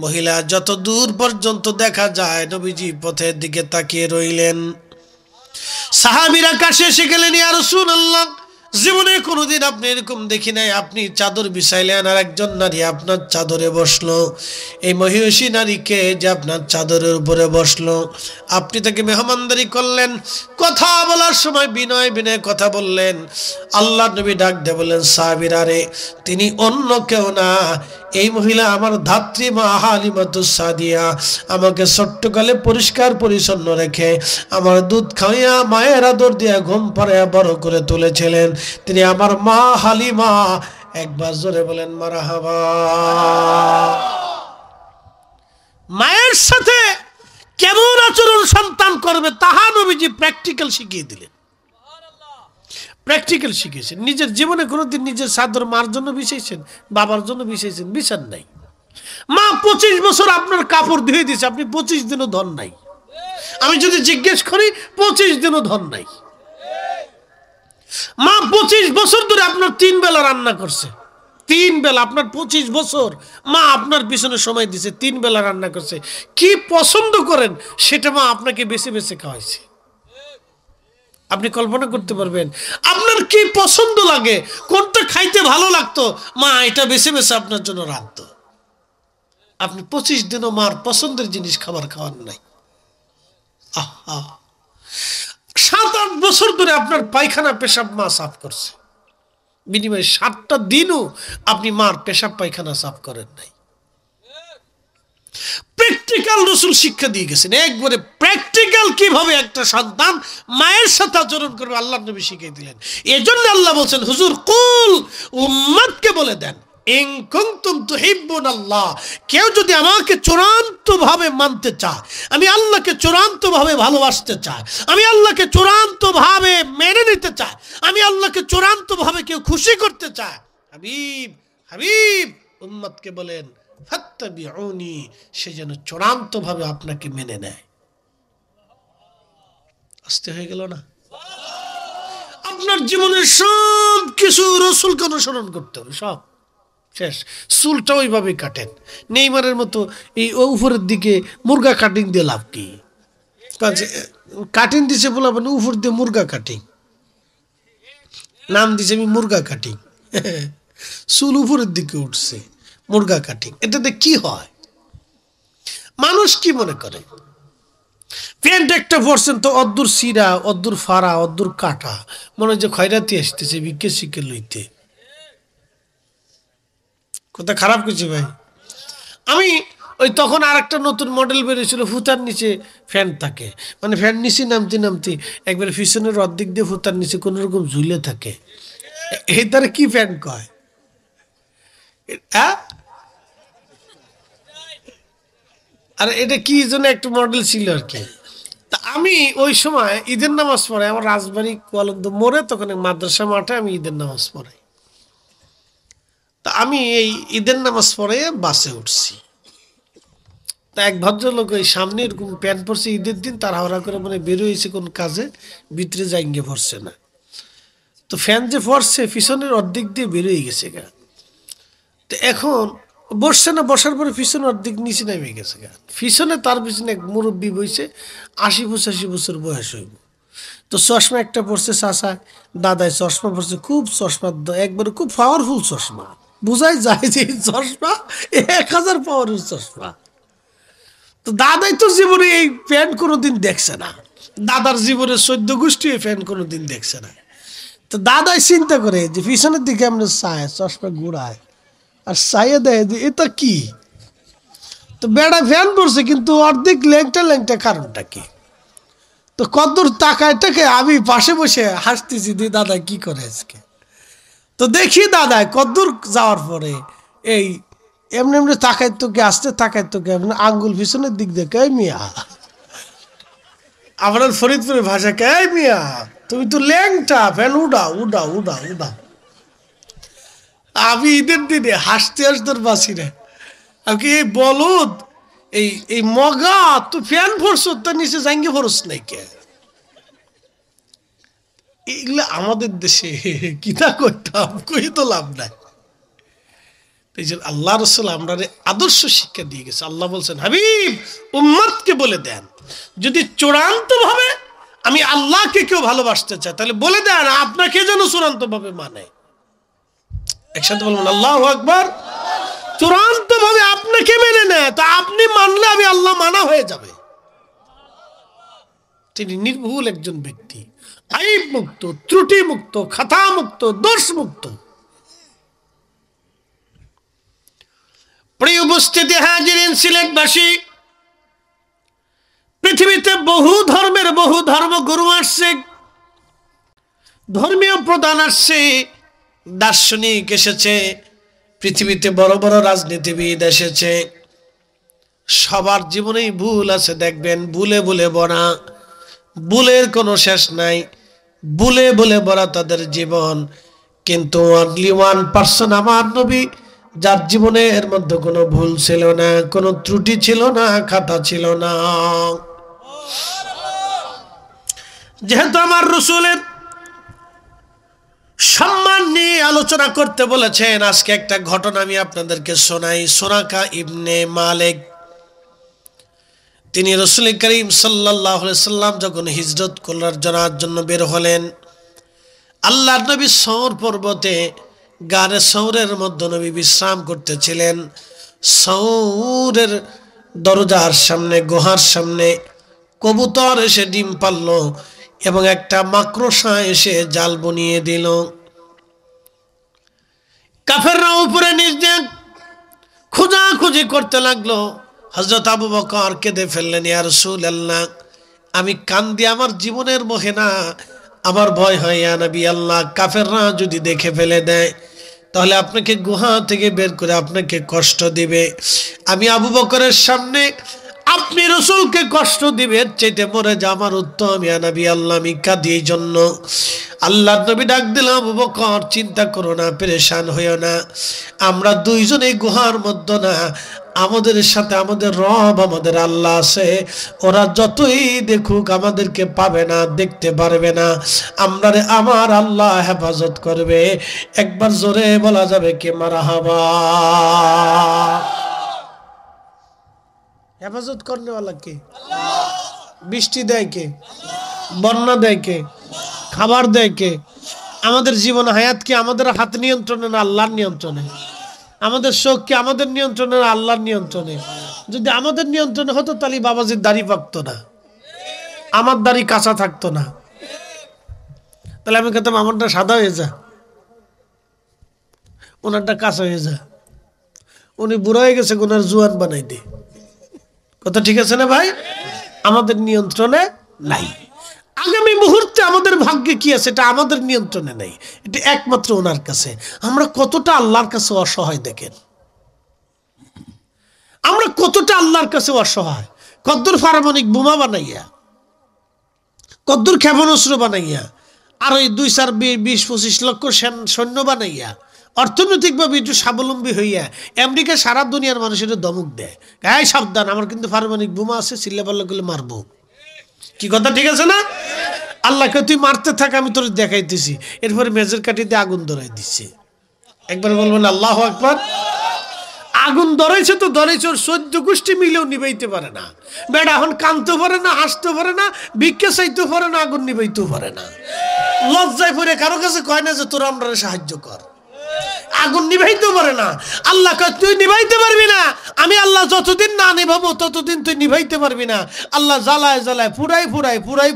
মহিলা যত দূর পর্যন্ত দেখা যায় নবীজি পথের দিকে তাকিয়ে রইলেন। সাহাবীরা কাছে এসে গেলেন, ইয়া রাসূলুল্লাহ, জীবনে কোনোদিন আপনি এরকম দেখি নাই, আপনি চাদর বিছাইলেন আর একজন নারী আপনার চাদরে বসলো। এই মহিষী নারীকে যে আপনার চাদরের উপরে বসলো, আপনি তাকে মেহমানদারি করলেন, কথা বলার সময় বিনয় বিনয় কথা বললেন। আল্লাহ নবী ডাক দিয়ে বললেন, সাহাবীরা রে, তিনি অন্য কেউ না, এই মহিলা আমার ধাত্রী মা হালিমাতুস সাদিয়া। আমাকে ছোট্টকালে পরিষ্কার পরিচ্ছন্ন রেখে আমার দুধ খাওয়াইয়া মায়ের আদর দিয়া ঘুম পাড়াইয়া বড় করে তুলেছিলেন। তিনি আমার মা হালিমা। একবার জোরে বলেন মারহাবা। মায়ের সাথে কেমন আচরণ সন্তান করবে তাহা নবীজি প্র্যাকটিক্যাল শিখিয়ে দিলেন। প্র্যাকটিক্যাল শিখেছেন। নিজের জীবনে কোনোদিন নিজের চাদর মার জন্য বিছাইছেন, বাবার জন্য বিছাইছেন? বিছান নাই। মা 25 বছর আপনার কাপড় ধুয়ে দিয়েছে, আপনি 25 দিনও ধন নাই। আমি যদি জিজ্ঞেস করি 25 দিনও ধন নাই। মা 25 বছর ধরে আপনার 3 বেলা রান্না করছে, 3 বেলা, আপনার 25 বছর মা আপনার পিছনে সময় দিছে, 3 বেলা রান্না করছে। কি পছন্দ করেন সেটা মা আপনাকে বেছে বেছে খাওয়াইছে। আপনি কল্পনা করতে পারবেন আপনার কি পছন্দ লাগে, কোনটা খাইতে ভালো লাগতো, মা এটা বেছে বেছে আপনার জন্য রাখতো। আপনি 25 দিনও মার পছন্দের জিনিস খাবার খাওয়ান নাই। আহা, 7-8 বছর ধরে আপনার পায়খানা পেশাব মা সাফ করছে, বিনিময়ে 7টা দিনও আপনি মার পেশাব পায়খানা সাফ করেন নাই। প্র্যাকটিক্যাল রাসূল শিক্ষা দিয়ে গেছেন, একবারে প্র্যাকটিক্যাল কিভাবে একটা সন্তান মায়ের সাথে আচরণ করবে আল্লাহর নবী শিখিয়ে দিলেন। এজন্য আল্লাহ বলছেন, হুজুর কুল, উম্মতকে বলে দেন, ইন কুনতুম তুহিব্বুনাল্লাহ, কেউ যদি আমাকে চূড়ান্তভাবে মানতে চায়, আমি আল্লাহকে চূড়ান্তভাবে ভালোবাসতে চাই, আমি আল্লাহকে চূড়ান্তভাবে মেনে নিতে চাই, আমি আল্লাহকে চূড়ান্তভাবে কেউ খুশি করতে চায়, হাবিব হাবিব উম্মতকে বলেন ফাত্তাবিউনি, সে যেন চূড়ান্তভাবে আপনাকে মেনে নেয়। আসতে হয়ে গেল না? আপনার জীবনের সব কিছু রাসূলকে অনুসরণ করতে হবে, সব শেষ। চুলটা ওইভাবে কাটেন, নেইমারের মতো এই উপরের দিকে মুরগা কাটিং দিয়ে লাভ কি? কাটিং দিছে বলা মানে উপর দিয়ে মুরগা কাটিং, নাম দিছে আমি মুরগা কাটিং। চুল উপরের দিকে উঠছে, মুরগা কাটিং। এটাতে কি হয়? মানুষ কি মনে করে? প্যান্ট একটা পরছেন তো অদ্দুর সিরা, অদ্দুর ফাড়া, অদ্দুর কাটা, মনে হয় যে খয়রাতি আসতেছে বিকে শিখে লইতে। কথা খারাপ কিছু ভাই? আমি ওই তখন আর একটা নতুন মডেল বেরিয়েছিল, ফুতার নিচে ফ্যান থাকে, মানে ফ্যান নিচে নামতে নামতে একবার পিছনের অর্ধেক দিয়ে ফুতার নিচে কোন রকম ঝুলে থাকে। এই তারা কি ফ্যান কয়? হ্যাঁ, আর এটা কি জন্য একটা মডেল ছিল আর কি। তা আমি ওই সময় ঈদের নামাজ পড়াই, আমার রাজবাড়ি কোয়ালন্দ মোড়ে, তখন মাদ্রাসা মাঠে আমি ঈদের নামাজ পড়াই। তা আমি এই ঈদের নামাজ পড়ে বাসে উঠছি, তা এক ভদ্রলোক ওই সামনে এরকম প্যান্ট পরছে, ঈদের দিন তার হাওড়া করে মানে বেরোয়েছে কোন কাজে, ভিতরে জাইঙ্গে পড়ছে না, তো ফ্যান যে পড়ছে পিছনের অর্ধেক দিয়ে বেরোয় গেছে গা। তো এখন বসছে না, বসার পরে পিছনে অর্ধেক নিচে নেমে গেছে গা। পিছনে তার পিছনে এক মুরব্বী বইছে, 80-85 বছর বয়স হইব। তো চশমা একটা পড়ছে চাচা, দাদাই চশমা পড়ছে, খুব চশমা, একবারে খুব পাওয়ারফুল চশমা, বোঝাই যায় যে চশমা 1000 পাওয়ারের চশমা। তো দাদাই তো জীবনে এই প্যান্ট কোনোদিন দেখছে না, দাদার জীবনে 14 গোষ্ঠী এই প্যান্ট কোনোদিন দেখছে না। তো দাদাই চিন্তা করে যে পিছনের দিকে আমরা চায়, চশমা ঘুরায় আর চাইয়ে দেয় যে এটা কি। তো বেড়া ফ্যান পড়ছে কিন্তু অর্ধেক ল্যাংটা ল্যাংটা, কারণটা কি? তো কতদূর তাকায় টাকে আমি পাশে বসে হাসতেছি, দি দাদা কি করে আজকে। তো দেখি দাদা কতদূর যাওয়ার পরে এই এমনি এমনি তাকায় তোকে, আসতে তাকায় তোকে, এমনি আঙ্গুল পিছনের দিক দিয়ে, কে মিয়া, আপনার ফরিদপুরের ভাষা, কে মিয়া তুমি তো ল্যাংটা, ফ্যান উড়া উড়া উড়া উড়া। আমি ঈদের দিনে হাসতে হাসতে বাসি না, আমি এই বলদ, এই এই মগা, তো ফ্যান ফোরস তার নিচে জাঙ্গি ফোরস নাই কে? এগুলো আমাদের দেশে কিনা করতাম, কই তো লাভ নাই। এই যে আল্লাহ রাসূল আমরা আদর্শ শিক্ষা দিয়ে গেছে। আল্লাহ বলছেন, হাবিব উম্মতকে বলে দেন, যদি চূড়ান্ত ভাবে আমি আল্লাহকে কেউ ভালোবাসতে চায়, তাহলে বলে দেন আপনাকে যেন চূড়ান্ত ভাবে মানে। একসাথে বলবেন আল্লাহু আকবার। চূড়ান্ত ভাবে আপনাকে মেনে নেয়, তা আপনি মানলে আমি আল্লাহ মানা হয়ে যাবে। তিনি নির্ভুল একজন ব্যক্তি, আইব মুক্ত, ত্রুটি মুক্ত, খাতা মুক্ত, দোষ মুক্ত। প্রিয় উপস্থিতি হাজিরিন, সিলেটবাসী, পৃথিবীতে বহু ধর্মের বহু ধর্মগুরু আসছে, ধর্মীয় প্রধান আসছে, দার্শনিক এসেছে, পৃথিবীতে বড় বড় রাজনীতিবিদ এসেছে। সবার জীবনেই ভুল আছে, দেখবেন ভুলে ভুলে ভরা, ভুলের কোনো শেষ নাই, ভুলে ভুলে ভরা তাদের জীবন। কিন্তু অনলি 1% আমার নবী যার জীবনে এর মধ্যে কোনো ভুল ছিল না, কোনো ত্রুটি ছিল না, খাতা ছিল না। যেহেতু আমার রাসূলের সম্মান নিয়ে আলোচনা করতে বলেছেন, আজকে একটা ঘটনা আমি আপনাদেরকে শোনাই। সুরাকা ইবনে মালিক, তিনি রাসূল করিম সাল্লাল্লাহু আলাইহি সাল্লাম যখন হিজরত করার জন্য বের হলেন, আল্লাহর নবী সৌর পর্বতে গারে সৌরের মধ্যে নবী বিশ্রাম করতেছিলেন। সৌরের দরজার সামনে, গুহার সামনে কবুতর এসে ডিম পারল এবং একটা মাকড়সা এসে জাল বুনিয়ে দিল। কাফেররা উপরে নিচ দিয়ে খোঁজাখুঁজি করতে লাগলো। হযরত আবু বকর কেঁদে ফেললেন, ইয়া রাসূলুল্লাহ, আমি কান্দি, আমার জীবনের মোহে না, আমার ভয় হয় ইয়া নবী আল্লাহ, কাফেররা যদি দেখে ফেলে দেয় তাহলে আপনাকে গুহা থেকে বের করে আপনাকে কষ্ট দিবে। আমি আবু বকরের সামনে আপনি রাসূলকে কষ্ট দিবেন, চাইতে মরে যা আমার উত্তম ইয়া নবী আল্লাহ। আমি কাঁদি এই জন্য। আল্লাহর নবী ডাক দিলাম, আবু বকর চিন্তা করো না, পেরেশান হইও না, আমরা দুইজন এই গুহার মধ্যে না, আমাদের সাথে আমাদের রব, আমাদের আল্লাহ আছে। ওরা যতই দেখুক আমাদেরকে পাবে না, দেখতে পারবে না। আমরা আমার আল্লাহ হেফাজত করবে। একবার জোরে বলা যাবে কি মারহাবা। হেফাজত করনেওয়ালা কে? বৃষ্টি দেয় কে? বন্যা দেয় কে? খাবার দেয় কে? আমাদের জীবন হায়াত কি আমাদের হাত নিয়ন্ত্রণে না আল্লাহর নিয়ন্ত্রণে? আমাদের শোক কি আমাদের নিয়ন্ত্রণে না আল্লাহর নিয়ন্ত্রণে? যদি আমাদের নিয়ন্ত্রণে হতো তাহলে বাবাজির দাড়ি পাকতো না, আমার দাড়ি কাঁচা থাকতো না। তাহলে আমি কইতাম আমারটা সাদা হয়ে যা, ওনারটা কাঁচা হয়ে যা। উনি বুড়া হয়ে গেছে, ওনার জোয়ান বানাই দে। কথা ঠিক আছে না ভাই? আমাদের নিয়ন্ত্রণে নাই। আগামী মুহূর্তে আমাদের ভাগ্যে কি আছে এটা আমাদের নিয়ন্ত্রণে নাই, এটা একমাত্র ওনার কাছে। আমরা কতটা আল্লাহর কাছে অসহায় দেখেন, আমরা কতটা আল্লাহর কাছে অসহায়। কদ্দুর পারমাণবিক বোমা বানাইয়া, কদ্দুর ক্ষেপণাস্ত্র বানাইয়া, আর ওই 2-4-20-25 লক্ষ সৈন্য বানাইয়া, অর্থনৈতিকভাবে একটু স্বাবলম্বী হইয়া আমেরিকা সারা দুনিয়ার মানুষের দমক দেয়, এই সাবধান আমার কিন্তু পারমাণবিক বোমা আছে, চিল্লা পাল্লা করলে মারবো। কি কথা ঠিক আছে না? আল্লাহকে তুই মারতে থাক, আমি তোর দেখাইতেছি। এরপরে মেজর কাঠিতে আগুন ধরাই দিচ্ছে। একবার বলবেন আল্লাহু আকবার। আগুন ধরাইছে তো ধরাইছে, ওর 14 গোষ্ঠী মিলেও নিবাইতে পারে না। বেটা এখন কানতে পারে না, হাসতে পারে না, ভিক্ষা চাইতে পারে না, আগুন নিবাইতেও পারে না। লজ্জায় পড়ে কারো কাছে কয় না যে তোরা আমরা সাহায্য কর। আগুন নিভাইতেও পারে না। আল্লাহ কয় তুই নিভাইতে পারবি না, আমি আল্লাহ যতদিন না নিভাবো ততদিন তুই নিভাইতে পারবি না। আল্লাহ জ্বালায় জ্বালায় পুরাই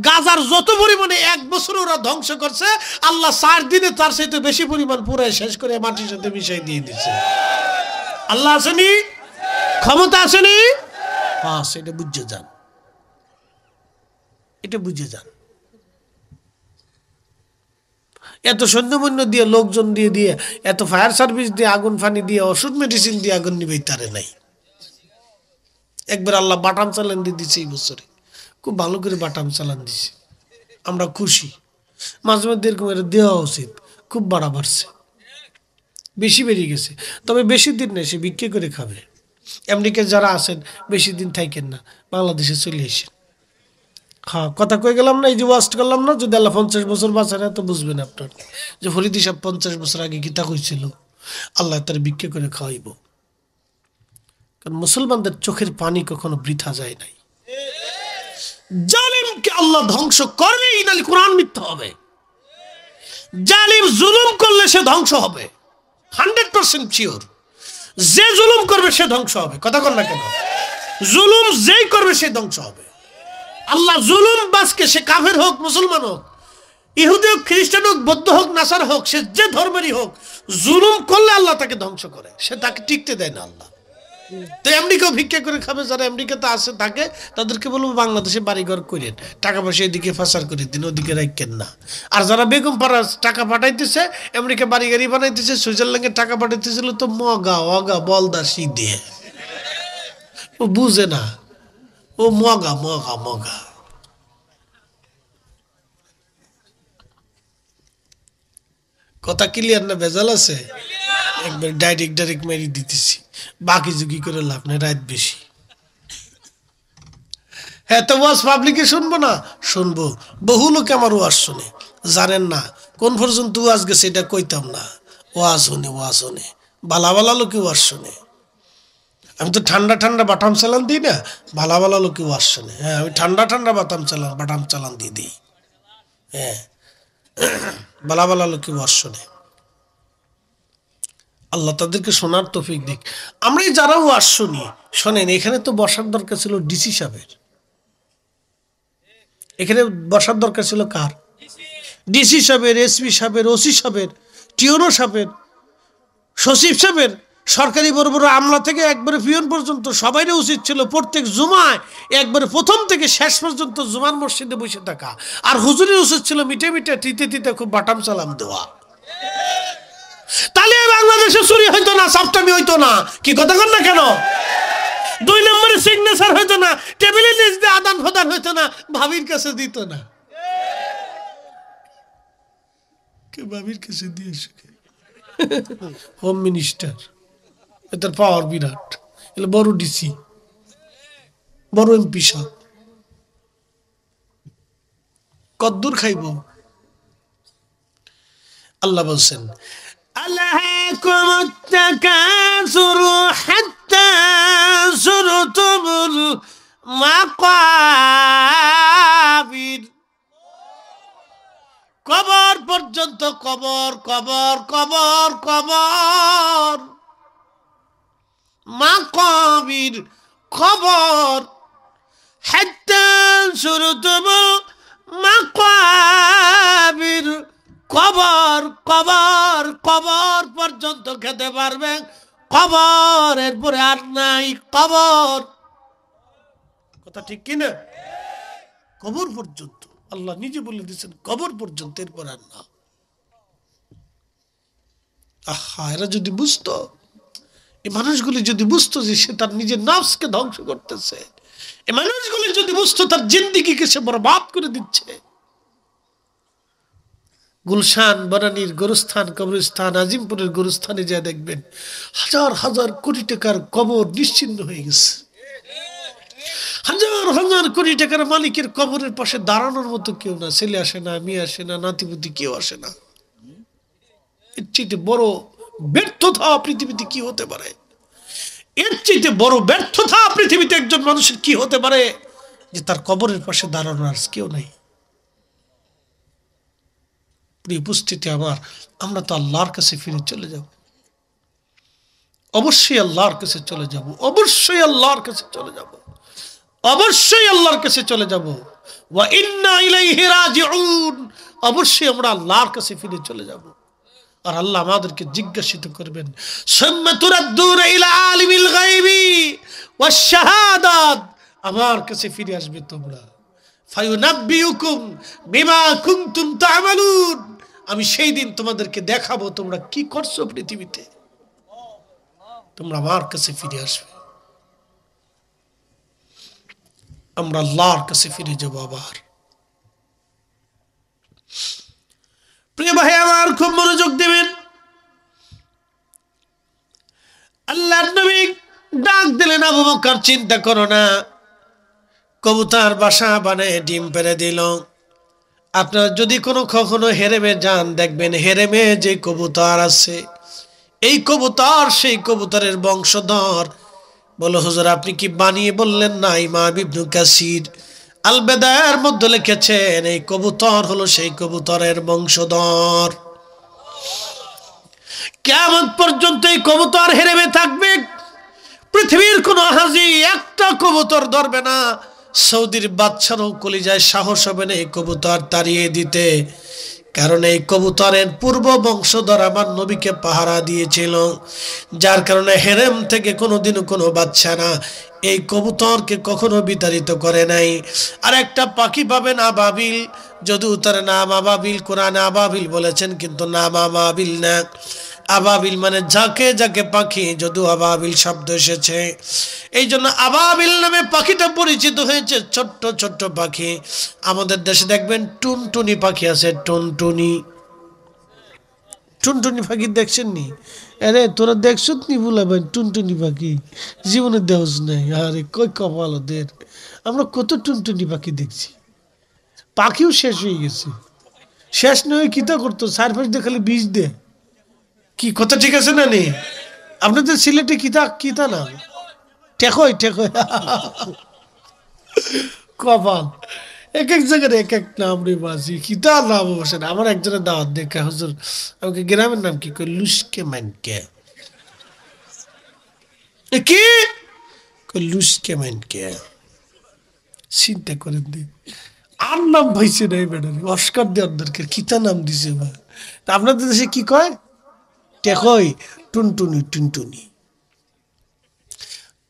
গাজার যত পরিমাণে 1 বছর ওরা ধ্বংস করছে, আল্লাহ 4 দিনে তার সাথে বেশি পরিমাণ পুরাই শেষ করে মাটির সাথে মিশাই দিয়ে দিচ্ছে। আল্লাহ আসেনি, ক্ষমতা আসেনি। হ্যাঁ, সেটা বুঝে যান, এটা বুঝে যান। এত সৈন্যমন্য দিয়ে, লোকজন দিয়ে দিয়ে, এত ফায়ার সার্ভিস দিয়ে, আগুন ফানি দিয়ে, ওষুধ মেডিসিন দিয়ে আগুন নিবেই তারে নাই। একবার আল্লাহ বাটাম চালান দিয়ে দিচ্ছে এই বছরে, খুব ভালো করে বাটাম চালান দিছে, আমরা খুশি। মাঝে মধ্যে এরকম এটা দেওয়া উচিত। খুব বাড়া বাড়ছে, বেশি বেরিয়ে গেছে। তবে বেশি দিন নেই, সে বিক্রি করে খাবে। আমেরিকায় যারা আছেন বেশি দিন থাকেন না, বাংলাদেশে চলে আসেন। হ্যাঁ, কথা কয়ে গেলাম না, এই যে ওয়াস্ট করলাম না, যদি আল্লাহ 50 বছর বাঁচান তো বুঝবেন আপনার যে ফরিদি সাহেব 50 বছর আগে গীতা কইছিল, আল্লাহ তার ভিক্ষা করে খাওয়াইব। কারণ মুসলমানদের চোখের পানি কখনো বৃথা যায় নাই। জালিমকে আল্লাহ ধ্বংস করবেই, নাহলে কোরআন মিথ্যা হবে। জালিম জুলুম করলে সে ধ্বংস হবে, 100% শিওর। যে জুলুম করবে সে ধ্বংস হবে। কথা কর না কেন? জুলুম যেই করবে সে ধ্বংস হবে। আল্লাহ জুলুম বাসকে, সে কাফের হোক, মুসলমান হোক, ইহুদি হোক, খ্রিস্টান হোক, বৌদ্ধ হোক, নাসার হোক, সে যে ধর্মেরই হোক, জুলুম করলে আল্লাহ তাকে ধ্বংস করে, সে তাকে টিকতে দেয় না আল্লাহ। তো আমেরিকাও ভিক্ষা করে খাবে। যারা আমেরিকাতে আছে থাকে তাদেরকে বলবো বাংলাদেশে বাড়িঘর করেন, টাকা পয়সা এদিকে ফাঁসার করে দিন, ওদিকে রাখেন না। আর যারা বেগম পাড়া টাকা পাঠাইতেছে, আমেরিকা বাড়ি গাড়ি বানাইতেছে, সুইজারল্যান্ডে টাকা পাঠাইতেছিল, তো মগা অগা বলদা শি দিয়ে, ও বুঝে না, ও মগা মগা মগা। কথা ক্লিয়ার না ভেজাল আছে? একবার ডাইরেক্ট মেরে দিতেছি, বাকি ঝুঁকি করে লাভ নেই, রাত বেশি। হ্যাঁ, তো ওয়াজ পাবলিকে শুনবো না? শুনবো। বহু লোকে আমার ওয়াজ শুনে, জানেন না কোন পর্যন্ত ওয়াজ গেছে এটা কইতাম না। ওয়াজ শুনে ভালা ভালা লোকে ওয়াজ শুনে। আমি তো ঠান্ডা বাটাম চালান দিই না, ভালা ভালা লোকে ওয়াজ শুনে। হ্যাঁ, আমি ঠান্ডা বাটাম চালান দিয়ে দিই। হ্যাঁ, ভালা ভালা লোকে ওয়াজ শুনে। আল্লাহ তাদেরকে শোনার তৌফিক দিক। আমরা যারা ওয়াজ শুনি, শোনেন, এখানে তো বসার দরকার ছিল ডিসি সাহেবের। এখানে বসার দরকার ছিল কার? ডিসি সাহেবের, এসপি সাহেবের, ওসি সাহেবের, টিওনো সাহেবের, সচিব সাহেবের, সরকারি বড় বড় আমলা থেকে একবারে পিয়ন পর্যন্ত সবাইরে উচিত ছিল প্রত্যেক জুমায় একবারে প্রথম থেকে শেষ পর্যন্ত জুমার মসজিদে বসে থাকা। আর হুজুরের উচিত ছিল মিটে তিতে খুব বাটাম চালাম দেওয়া। তাহলে বাংলাদেশে চুরি হইতো না, সাপটামি হইতো না। কি কথা কন না কেন? 2 নম্বরে সিগনেচার হইতো না, টেবিলের নিচ দিয়ে আদান প্রদান হইতো না, ভাবির কাছে দিত না। কে ভাবির কাছে দিয়েছে? হোম মিনিস্টার, এটার পাওয়ার বিরাট। এলে বড় ডিসি, বড় এমপি সাহেব কদ্দুর খাইব? আল্লাহ বলছেন, আল্লাহকুমুত তাকাসুরু হাত্তা যুরতুমুল মাকাবির। কবর পর্যন্ত, কবর কবর কবর কবর, মাকাবির কবর, হাত্তা যুরতুমুল মাকাবির, কবর কবর কবর পর্যন্ত খেতে পারবেন। কবর, এরপরে আর নাই কবর। কথা ঠিক কিনা? কবর পর্যন্ত। আল্লাহ নিজে বলে দিচ্ছেন কবর পর্যন্ত, এরপর আর না। আহা, এরা যদি বুঝতো, এই মানুষগুলি যদি বুঝতো যে সে তার নিজের নফসকে ধ্বংস করতেছে, এই মানুষগুলি যদি বুঝতো তার জিন্দেগিকে সে বরবাদ করে দিচ্ছে। গুলশান, বনানীর গোরস্থান, কবরস্থান, আজিমপুরের গোরস্থানে যা দেখবেন হাজার হাজার কোটি টাকার কবর নিশ্চিহ্ন হয়ে গেছে। হাজার হাজার কোটি টাকার মালিকের কবরের পাশে দাঁড়ানোর মতো কেউ না, ছেলে আসে না, মেয়ে আসে না, নাতিপুতি কেউ আসে না। এর চেয়ে বড় ব্যর্থতা পৃথিবীতে কি হতে পারে? এর চেয়ে বড় ব্যর্থতা পৃথিবীতে একজন মানুষের কি হতে পারে যে তার কবরের পাশে দাঁড়ানোর আর কেউ নাই। উপস্থিতি আমার, আমরা তো আল্লাহর কাছে ফিরে চলে যাব, অবশ্যই আল্লাহর কাছে চলে যাব, অবশ্যই আল্লাহর কাছে চলে যাব, অবশ্যই আল্লাহর কাছে চলে যাব। ওয়া ইন্না ইলাইহি রাজিউন, অবশ্যই আমরা আল্লাহর কাছে ফিরে চলে যাব। আর আল্লাহ আমাদেরকে জিজ্ঞাসিত করবেন, সুম্মা তুরাদ্দুনা ইলা আলিমিল গায়বি ওয়াশ শাহাদাত, আমার কাছে ফিরে আসবে তোমরা। ফায়ুনাব্বিউকুম বিমা কুনতুম তা'মালুন, আমি সেই দিন তোমাদেরকে দেখাবো তোমরা কি করছো পৃথিবীতে। তোমরা আমার কাছে ফিরে আসবে, আমরা আল্লাহর কাছে ফিরে যাব আবার। প্রিয় ভাই আমার, খুব মনোযোগ দেবেন। আল্লাহর নবী ডাক দিলেন, আবু বকর চিন্তা করো না, কবুতর বাসা বানায় ডিম পেড়ে দিল। আপনারা যদি কখনো হেরেমে যান, দেখবেন হেরেমে যে কবুতর আছে, এই কবুতর সেই কবুতরের বংশধর। বলো হুজুর, আপনি কি বানিয়ে বললেন না? ইমাম ইবনে কাসির আল বেদায়ের মধ্যে লিখেছেন এই কবুতর হলো সেই কবুতরের বংশধর। কিয়ামত পর্যন্ত এই কবুতর হেরেমে থাকবে। পৃথিবীর কোন হাজি একটা কবুতর ধরবে না। সৌদির বাদশারও কলিজায় সাহস হবে না এই কবুতর তাড়িয়ে দিতে, কারণ এই কবুতরের পূর্ব বংশধর আমার নবীকে পাহারা দিয়েছিল, যার কারণে হেরেম থেকে কোনোদিনও কোনো বাদশারা এই কবুতরকে কখনো বিতাড়িত করে নাই। আর একটা পাখি পাবেন আবাবিল, যদিও তার নাম আবাবিল, কোরআনে আবাবিল বলেছেন কিন্তু নাম আবাবিল না। আবাবিল মানে যাকে যাকে পাখি, যদিও আবাবিল শব্দ এসেছে, এই জন্য আবাবিল নামে পাখিটা পরিচিত হয়েছে। ছোট্ট ছোট্ট পাখি। আমাদের দেশে দেখবেন টুনটুনি পাখি আছে, টুনটুনি, টুনটুনি পাখি দেখছেন নি? আরে তোরা দেখছ নি বলাবেন টুনটুনি পাখি? জীবনে দেহস নাই। আরে কই কপাল ওদের, আমরা কত টুনটুনি পাখি দেখছি। পাখিও শেষ হয়ে গেছে। শেষ নয় কিতা করতো, সারফেস দিয়ে খালি বীজ দে। কি কথা ঠিক আছে না নি? আপনাদের সিলেটে কিতা কিতা নাম? টেকই টেকই কপাল, এক এক জায়গায় এক এক নাম রে বাজি, কিতা নাম বসেন। আমার একজনের দাওয়াত দেখা হুজুর আমাকে গ্রামের নাম কি কই, লুসকে মানকে। কি কই লুসকে মানকে? চিন্তা করেন দি, আর নাম ভাইছে নাই বেড়ারে, অস্কার দেওয়ার দরকার, কিতা নাম দিছে বা। তা আপনাদের দেশে কি কয়? টেকই, টুনটুনি টুনটুনি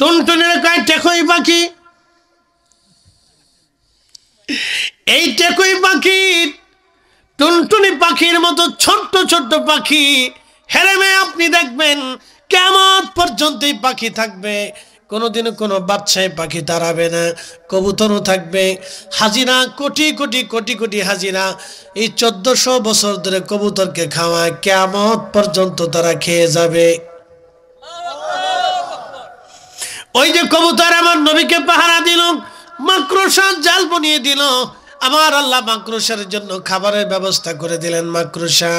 টুনটুনির কয় টেকই পাখি। এই টেকই পাখি টুনটুনি পাখির মতো ছোট্ট ছোট্ট পাখি হেরেমে আপনি দেখবেন কেমন পর্যন্ত এই পাখি থাকবে। কোনোদিনও কোনো বাচ্চায় পাখি তাড়াবে না। কবুতরও থাকবে, হাজিরা কোটি কোটি কোটি কোটি হাজিরা এই 1400 বছর ধরে কবুতরকে খাওয়ায়, কিয়ামত পর্যন্ত তারা খেয়ে যাবে। ওই যে কবুতর আমার নবীকে পাহারা দিল, মাকড়সার জাল বানিয়ে দিল, আমার আল্লাহ মাকড়সার জন্য খাবারের ব্যবস্থা করে দিলেন। মাকড়সা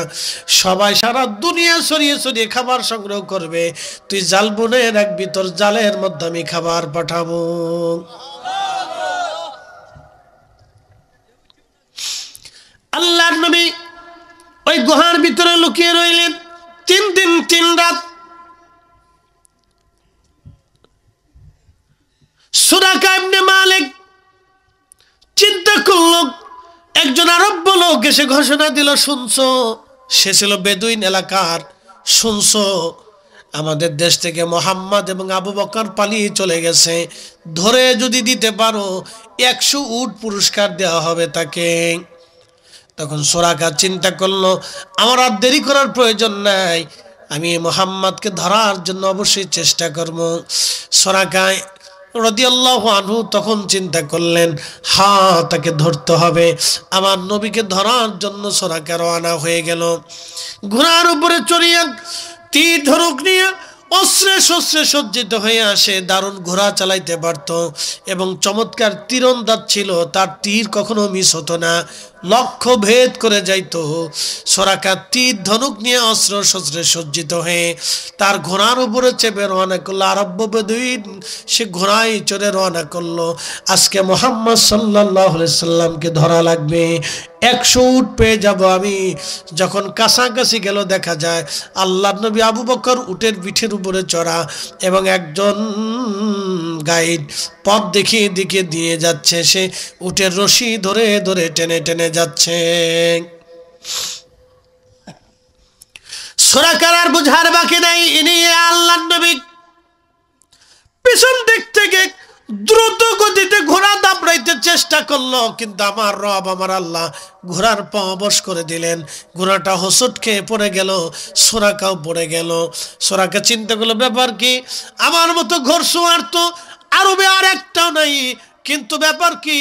সবাই সারা দুনিয়া ছড়িয়ে ছড়িয়ে খাবার সংগ্রহ করবে, তুই জাল বুনে রাখবি, তোর জালের মধ্যে আমি খাবার পাঠাবো। আল্লাহর নবী ওই গুহার ভিতরে লুকিয়ে রইলেন 3 দিন 3 রাত। সুরাকা ইবনে মালিক চিন্তা করলো, একজন আরব লোক এসে ঘোষণা দিল, শুনছো? সে ছিল বেদুইন এলাকার। শুনছো আমাদের দেশ থেকে মোহাম্মদ এবং আবু বকর পালিয়ে চলে গেছে, ধরে যদি দিতে পারো 100 উট পুরস্কার দেওয়া হবে তাকে। তখন সুরাকা চিন্তা করলো, আমার আর দেরি করার প্রয়োজন নাই, আমি মোহাম্মদকে ধরার জন্য অবশ্যই চেষ্টা করব। সুরাকা রাদিয়াল্লাহু আনহু তখন চিন্তা করলেন, হ্যাঁ তাকে ধরতে হবে। আমার নবীকে ধরার জন্য সুরাকা রওনা হয়ে গেল। ঘোড়ার উপরে চড়িয়া তীর ধনুক নিয়ে অস্ত্রে শস্ত্রে সজ্জিত হয়ে আসে। দারুণ ঘোড়া চালাইতে পারত এবং চমৎকার তীরন্দাজ ছিল, তার তীর কখনো মিস হতো না, লক্ষ্য ভেদ করে যাইতো। সুরাকা তীর ধনুক নিয়ে অস্ত্র শস্ত্রে সজ্জিত হয়ে তার ঘোড়ার উপরে চেপে রওনা করলো। আরব্য বেদুইন সে ঘোড়ায় চড়ে রওনা করলো। আজকে মুহাম্মদ সাল্লাল্লাহু আলাইহি সাল্লামকে ধরা লাগবে, 100 উট পেয়ে যাব আমি। যখন কাছাকাছি গেল দেখা যায় আল্লাহর নবী আবু বকর উটের পিঠের উপরে চড়া এবং একজন গাইড পথ দেখিয়ে দিকে দিয়ে যাচ্ছে। সে উটের রশি ধরে ধরে টেনে টেনে যাচ্ছে। সুরাকার আর বুঝার বাকি নাই, ইনি আল্লাহর নবী। পিছন দিক থেকে দ্রুত গতিতে ঘোড়া দাবড়াইতে চেষ্টা করলো, কিন্তু আমার রব আমার আল্লাহ ঘোড়ার পা অবশ করে দিলেন। ঘোড়াটা হোঁচট খেয়ে পড়ে গেল, সুরাকাও পড়ে গেল। সুরাকা চিন্তা করলো, ব্যাপার কি, আমার মতো ঘোড়সওয়ার তো আরবে আর একটাও নাই, কিন্তু ব্যাপার কি,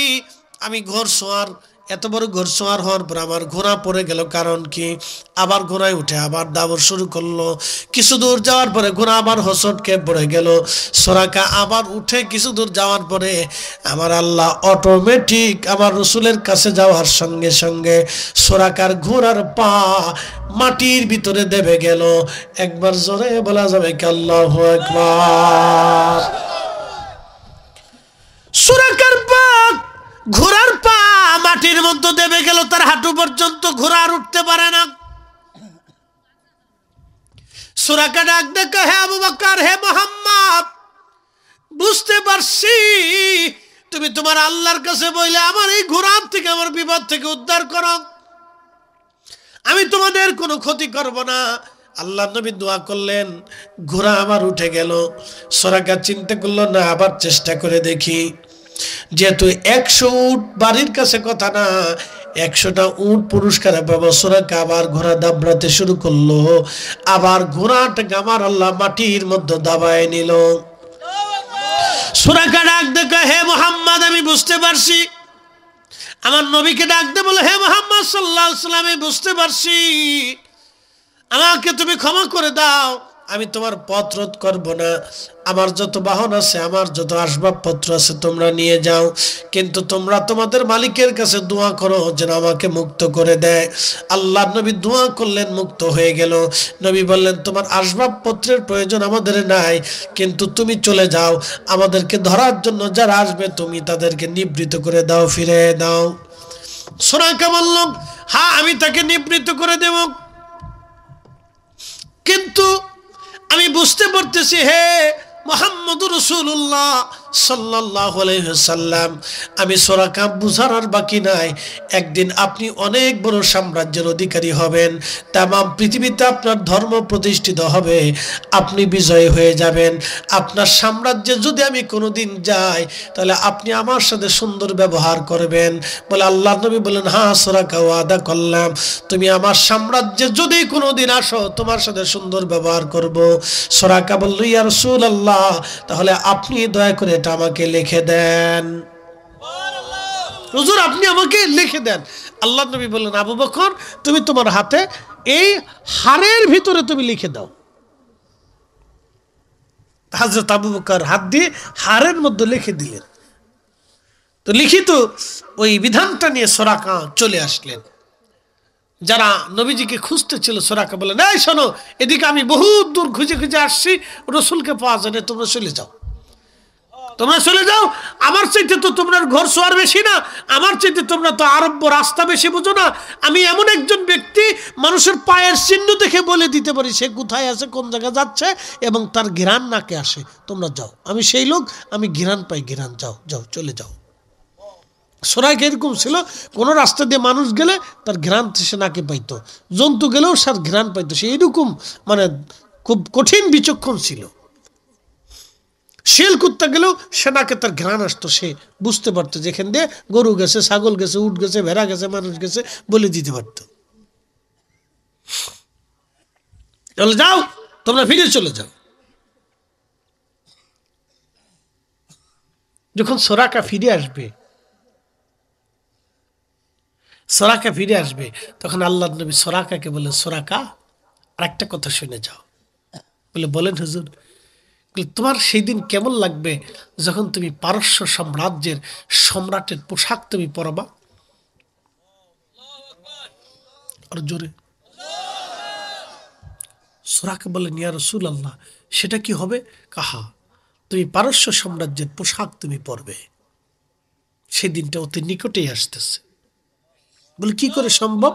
আমি ঘোড়সওয়ার, এত বড় ঘোড়সওয়ার হওয়ার পর আমার ঘোড়া পড়ে গেল, কারণ কি? আবার ঘোড়ায় উঠে আবার দাবর শুরু করলো। কিছু দূর যাওয়ার পরে ঘোড়া আবার হোঁচট খেয়ে পড়ে গেল। সুরাকা আবার উঠে কিছু দূর যাওয়ার পরে আমার আল্লাহ অটোমেটিক আমার রসুলের কাছে যাওয়ার সঙ্গে সঙ্গে সুরাকার ঘোড়ার পা মাটির ভিতরে দেবে গেল। একবার জোরে বলা যাবে কি আল্লাহু আকবার। সুরাকার পা, ঘোড়ার পা মাটির মধ্যে দেবে গেল, তার হাঁটু পর্যন্ত ঘোড়া আর উঠতে পারে না। সুরাকা ডাক দেখে, হে আবু বকর, হে মুহাম্মদ, বুঝতে পারছি তুমি তোমার আল্লাহর কাছে বইলে আমার এই ঘোড়ার থেকে, আমার বিপদ থেকে উদ্ধার করো, আমি তোমাদের কোনো ক্ষতি করব না। আল্লাহ নবী দোয়া করলেন, ঘোড়া আবার উঠে গেল। সুরাকা চিন্তা করলো, না আবার চেষ্টা করে দেখি। যেহেতু 100 উট বাড়ির কাছে কথা না, 100টা উট পুরস্কারে পাবো। সুরাকা আবার ঘোড়া দাবড়াতে শুরু করলো। আবার ঘোড়াটাকে আমার আল্লাহ মাটির মধ্যে দাবায় নিল। সুরাকা ডাক দেখে, হে মুহাম্মদ, আমি বুঝতে পারছি। আমার নবীকে ডাক দে বলে, হে মুহাম্মদ সাল্লাল্লাহু আলাইহি ওয়াসাল্লাম, আমি বুঝতে পারছি আমাকে তুমি ক্ষমা করে দাও, আমি তোমার পথ রোধ করবো না, আমার যত বাহন আছে, আমার যত আসবাবপত্র আছে তোমরা নিয়ে যাও, কিন্তু তোমরা তোমাদের মালিকের কাছে দোয়া করো যেন আমাকে মুক্ত করে দেয়। আল্লাহ নবী দোয়া করলেন, মুক্ত হয়ে গেল। নবী বললেন, তোমার আসবাবপত্রের প্রয়োজন আমাদের নাই, কিন্তু তুমি চলে যাও, আমাদেরকে ধরার জন্য যারা আসবে তুমি তাদেরকে নিবৃত করে দাও, ফিরে দাও। সুরাকা বলল, হ্যাঁ আমি তাকে নিবৃত করে দেব, কিন্তু আমি বুঝতে পারতেছি হে মুহাম্মদুর রাসূলুল্লাহ সাল্লাল্লাহু আলাইহি ওয়াসাল্লাম, আমি সুরাকা বুঝার আর বাকি নাই। একদিন আপনি অনেক বড় সাম্রাজ্যের অধিকারী হবেন, তামাম পৃথিবীতে আপনার ধর্ম প্রতিষ্ঠিত হবে, আপনি বিজয়ী হয়ে যাবেন। আপনার সাম্রাজ্যে যদি আমি কোনোদিন যাই তাহলে আপনি আমার সাথে সুন্দর ব্যবহার করবেন। বলে আল্লাহ নবী বলেন, হ্যাঁ সুরাকা ওয়াদা করলাম, তুমি আমার সাম্রাজ্যে যদি কোনোদিন আসো তোমার সাথে সুন্দর ব্যবহার করব। সুরাকা বলল, ইয়া রাসূলুল্লাহ, তাহলে আপনি দয়া করে এটা আমাকে লিখে দেন। হুজুর আপনি আমাকে লিখে দেন। আল্লাহ নবী বললেন, আবু বকর তুমি তোমার হাতে এই হাড়ের ভিতরে তুমি লিখে দাও। হযরত আবু বকর হাত দিয়ে হাড়ের মধ্যে লিখে দিলেন। তো লিখিত ওই বিধানটা নিয়ে সুরাকা চলে আসলেন। যারা নবীজিকে খুঁজতে ছিল, সুরাকা বললেন, এই শোনো, এদিকে আমি বহুত দূর খুঁজে খুঁজে আসছি, রসুলকে পাওয়া যায় না, তোমরা চলে যাও, তোমরা চলে যাও। আমার চাইতে তো তোমরা ঘর সোয়ার বেশি না, আমার চাইতে তোমরা তো আরব্য রাস্তা বেশি বুঝো না। আমি এমন একজন ব্যক্তি, মানুষের পায়ের চিহ্ন দেখে বলে দিতে পারি সে কোথায় আছে, কোন জায়গায় যাচ্ছে, এবং তার ঘ্রাণ নাকে আসে। তোমরা যাও, আমি সেই লোক, আমি ঘ্রাণ পাই, ঘ্রাণ, যাও যাও চলে যাও। সুরাইকা এরকম ছিল, কোনো রাস্তা দিয়ে মানুষ গেলে তার ঘ্রাণ সে নাকে পাইতো, জন্তু গেলেও তার ঘ্রাণ পাইতো। সে এরকম মানে খুব কঠিন বিচক্ষণ ছিল। শিয়াল কুত্তা গেলেও সে নাকে তার ঘ্রাণ আসতো, সে বুঝতে পারতো যেখান দিয়ে গরু গেছে, ছাগল গেছে, উট গেছে, ভেড়া গেছে, মানুষ গেছে, বলে দিতে পারতো। চলে যাও, তোমরা ফিরে চলে যাও। যখন সুরাকা ফিরে আসবে, সুরাকা ফিরে আসবে, তখন আল্লাহ নবী সুরাকাকে বলে, সুরাকা আরেকটা কথা শুনে যাও। বলে, বলেন হুজুর। তোমার সেই দিন কেমন লাগবে যখন তুমি পারস্য সাম্রাজ্যের সম্রাটের পোশাক তুমি পরবা। আর জোরে সুরাকা বলেন, ইয়া রাসূলুল্লাহ, সেটা কি হবে? কাহা, তুমি পারস্য সাম্রাজ্যের পোশাক তুমি পরবে, সেই দিনটা অতি নিকটেই আসতেছে। বলে, কি করে সম্ভব?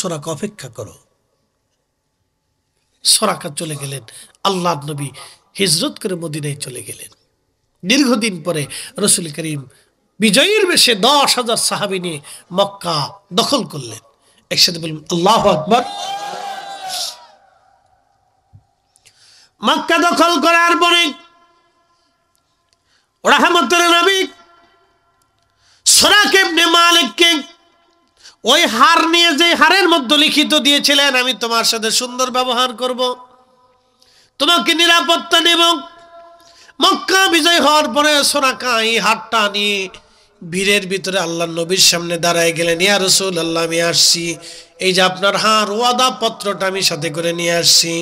সুরাকা অপেক্ষা করো। সুরাকা চলে গেলেন, আল্লাহ নবী হিজরত করে মদিনায় চলে গেলেন। দীর্ঘদিন পরে রাসূল করিম বিজয়ীর বেশে 10,000 সাহাবী নিয়ে মক্কা দখল করলেন। একসাথে বলুন আল্লাহু আকবার। মক্কা দখল করার পরে রাহমাতুল নবী সুরাকা ইবনে মালিককে ওই হার নিয়ে, যে হারের মধ্যে লিখিত দিয়েছিলেন, আমি তোমার সাথে সুন্দর ব্যবহার করব, তোমাকে নিরাপত্তা দেব। মক্কা বিজয় হওয়ার পরে সুরাকা এই হারটা নিয়ে ভিড়ের ভিতরে আল্লাহ নবীর সামনে দাঁড়ায় গেলেন। ইয়া রাসূলুল্লাহ, আমি আসছি, এই যে আপনার হার, ওয়াদা পত্রটা আমি সাথে করে নিয়ে আসছি।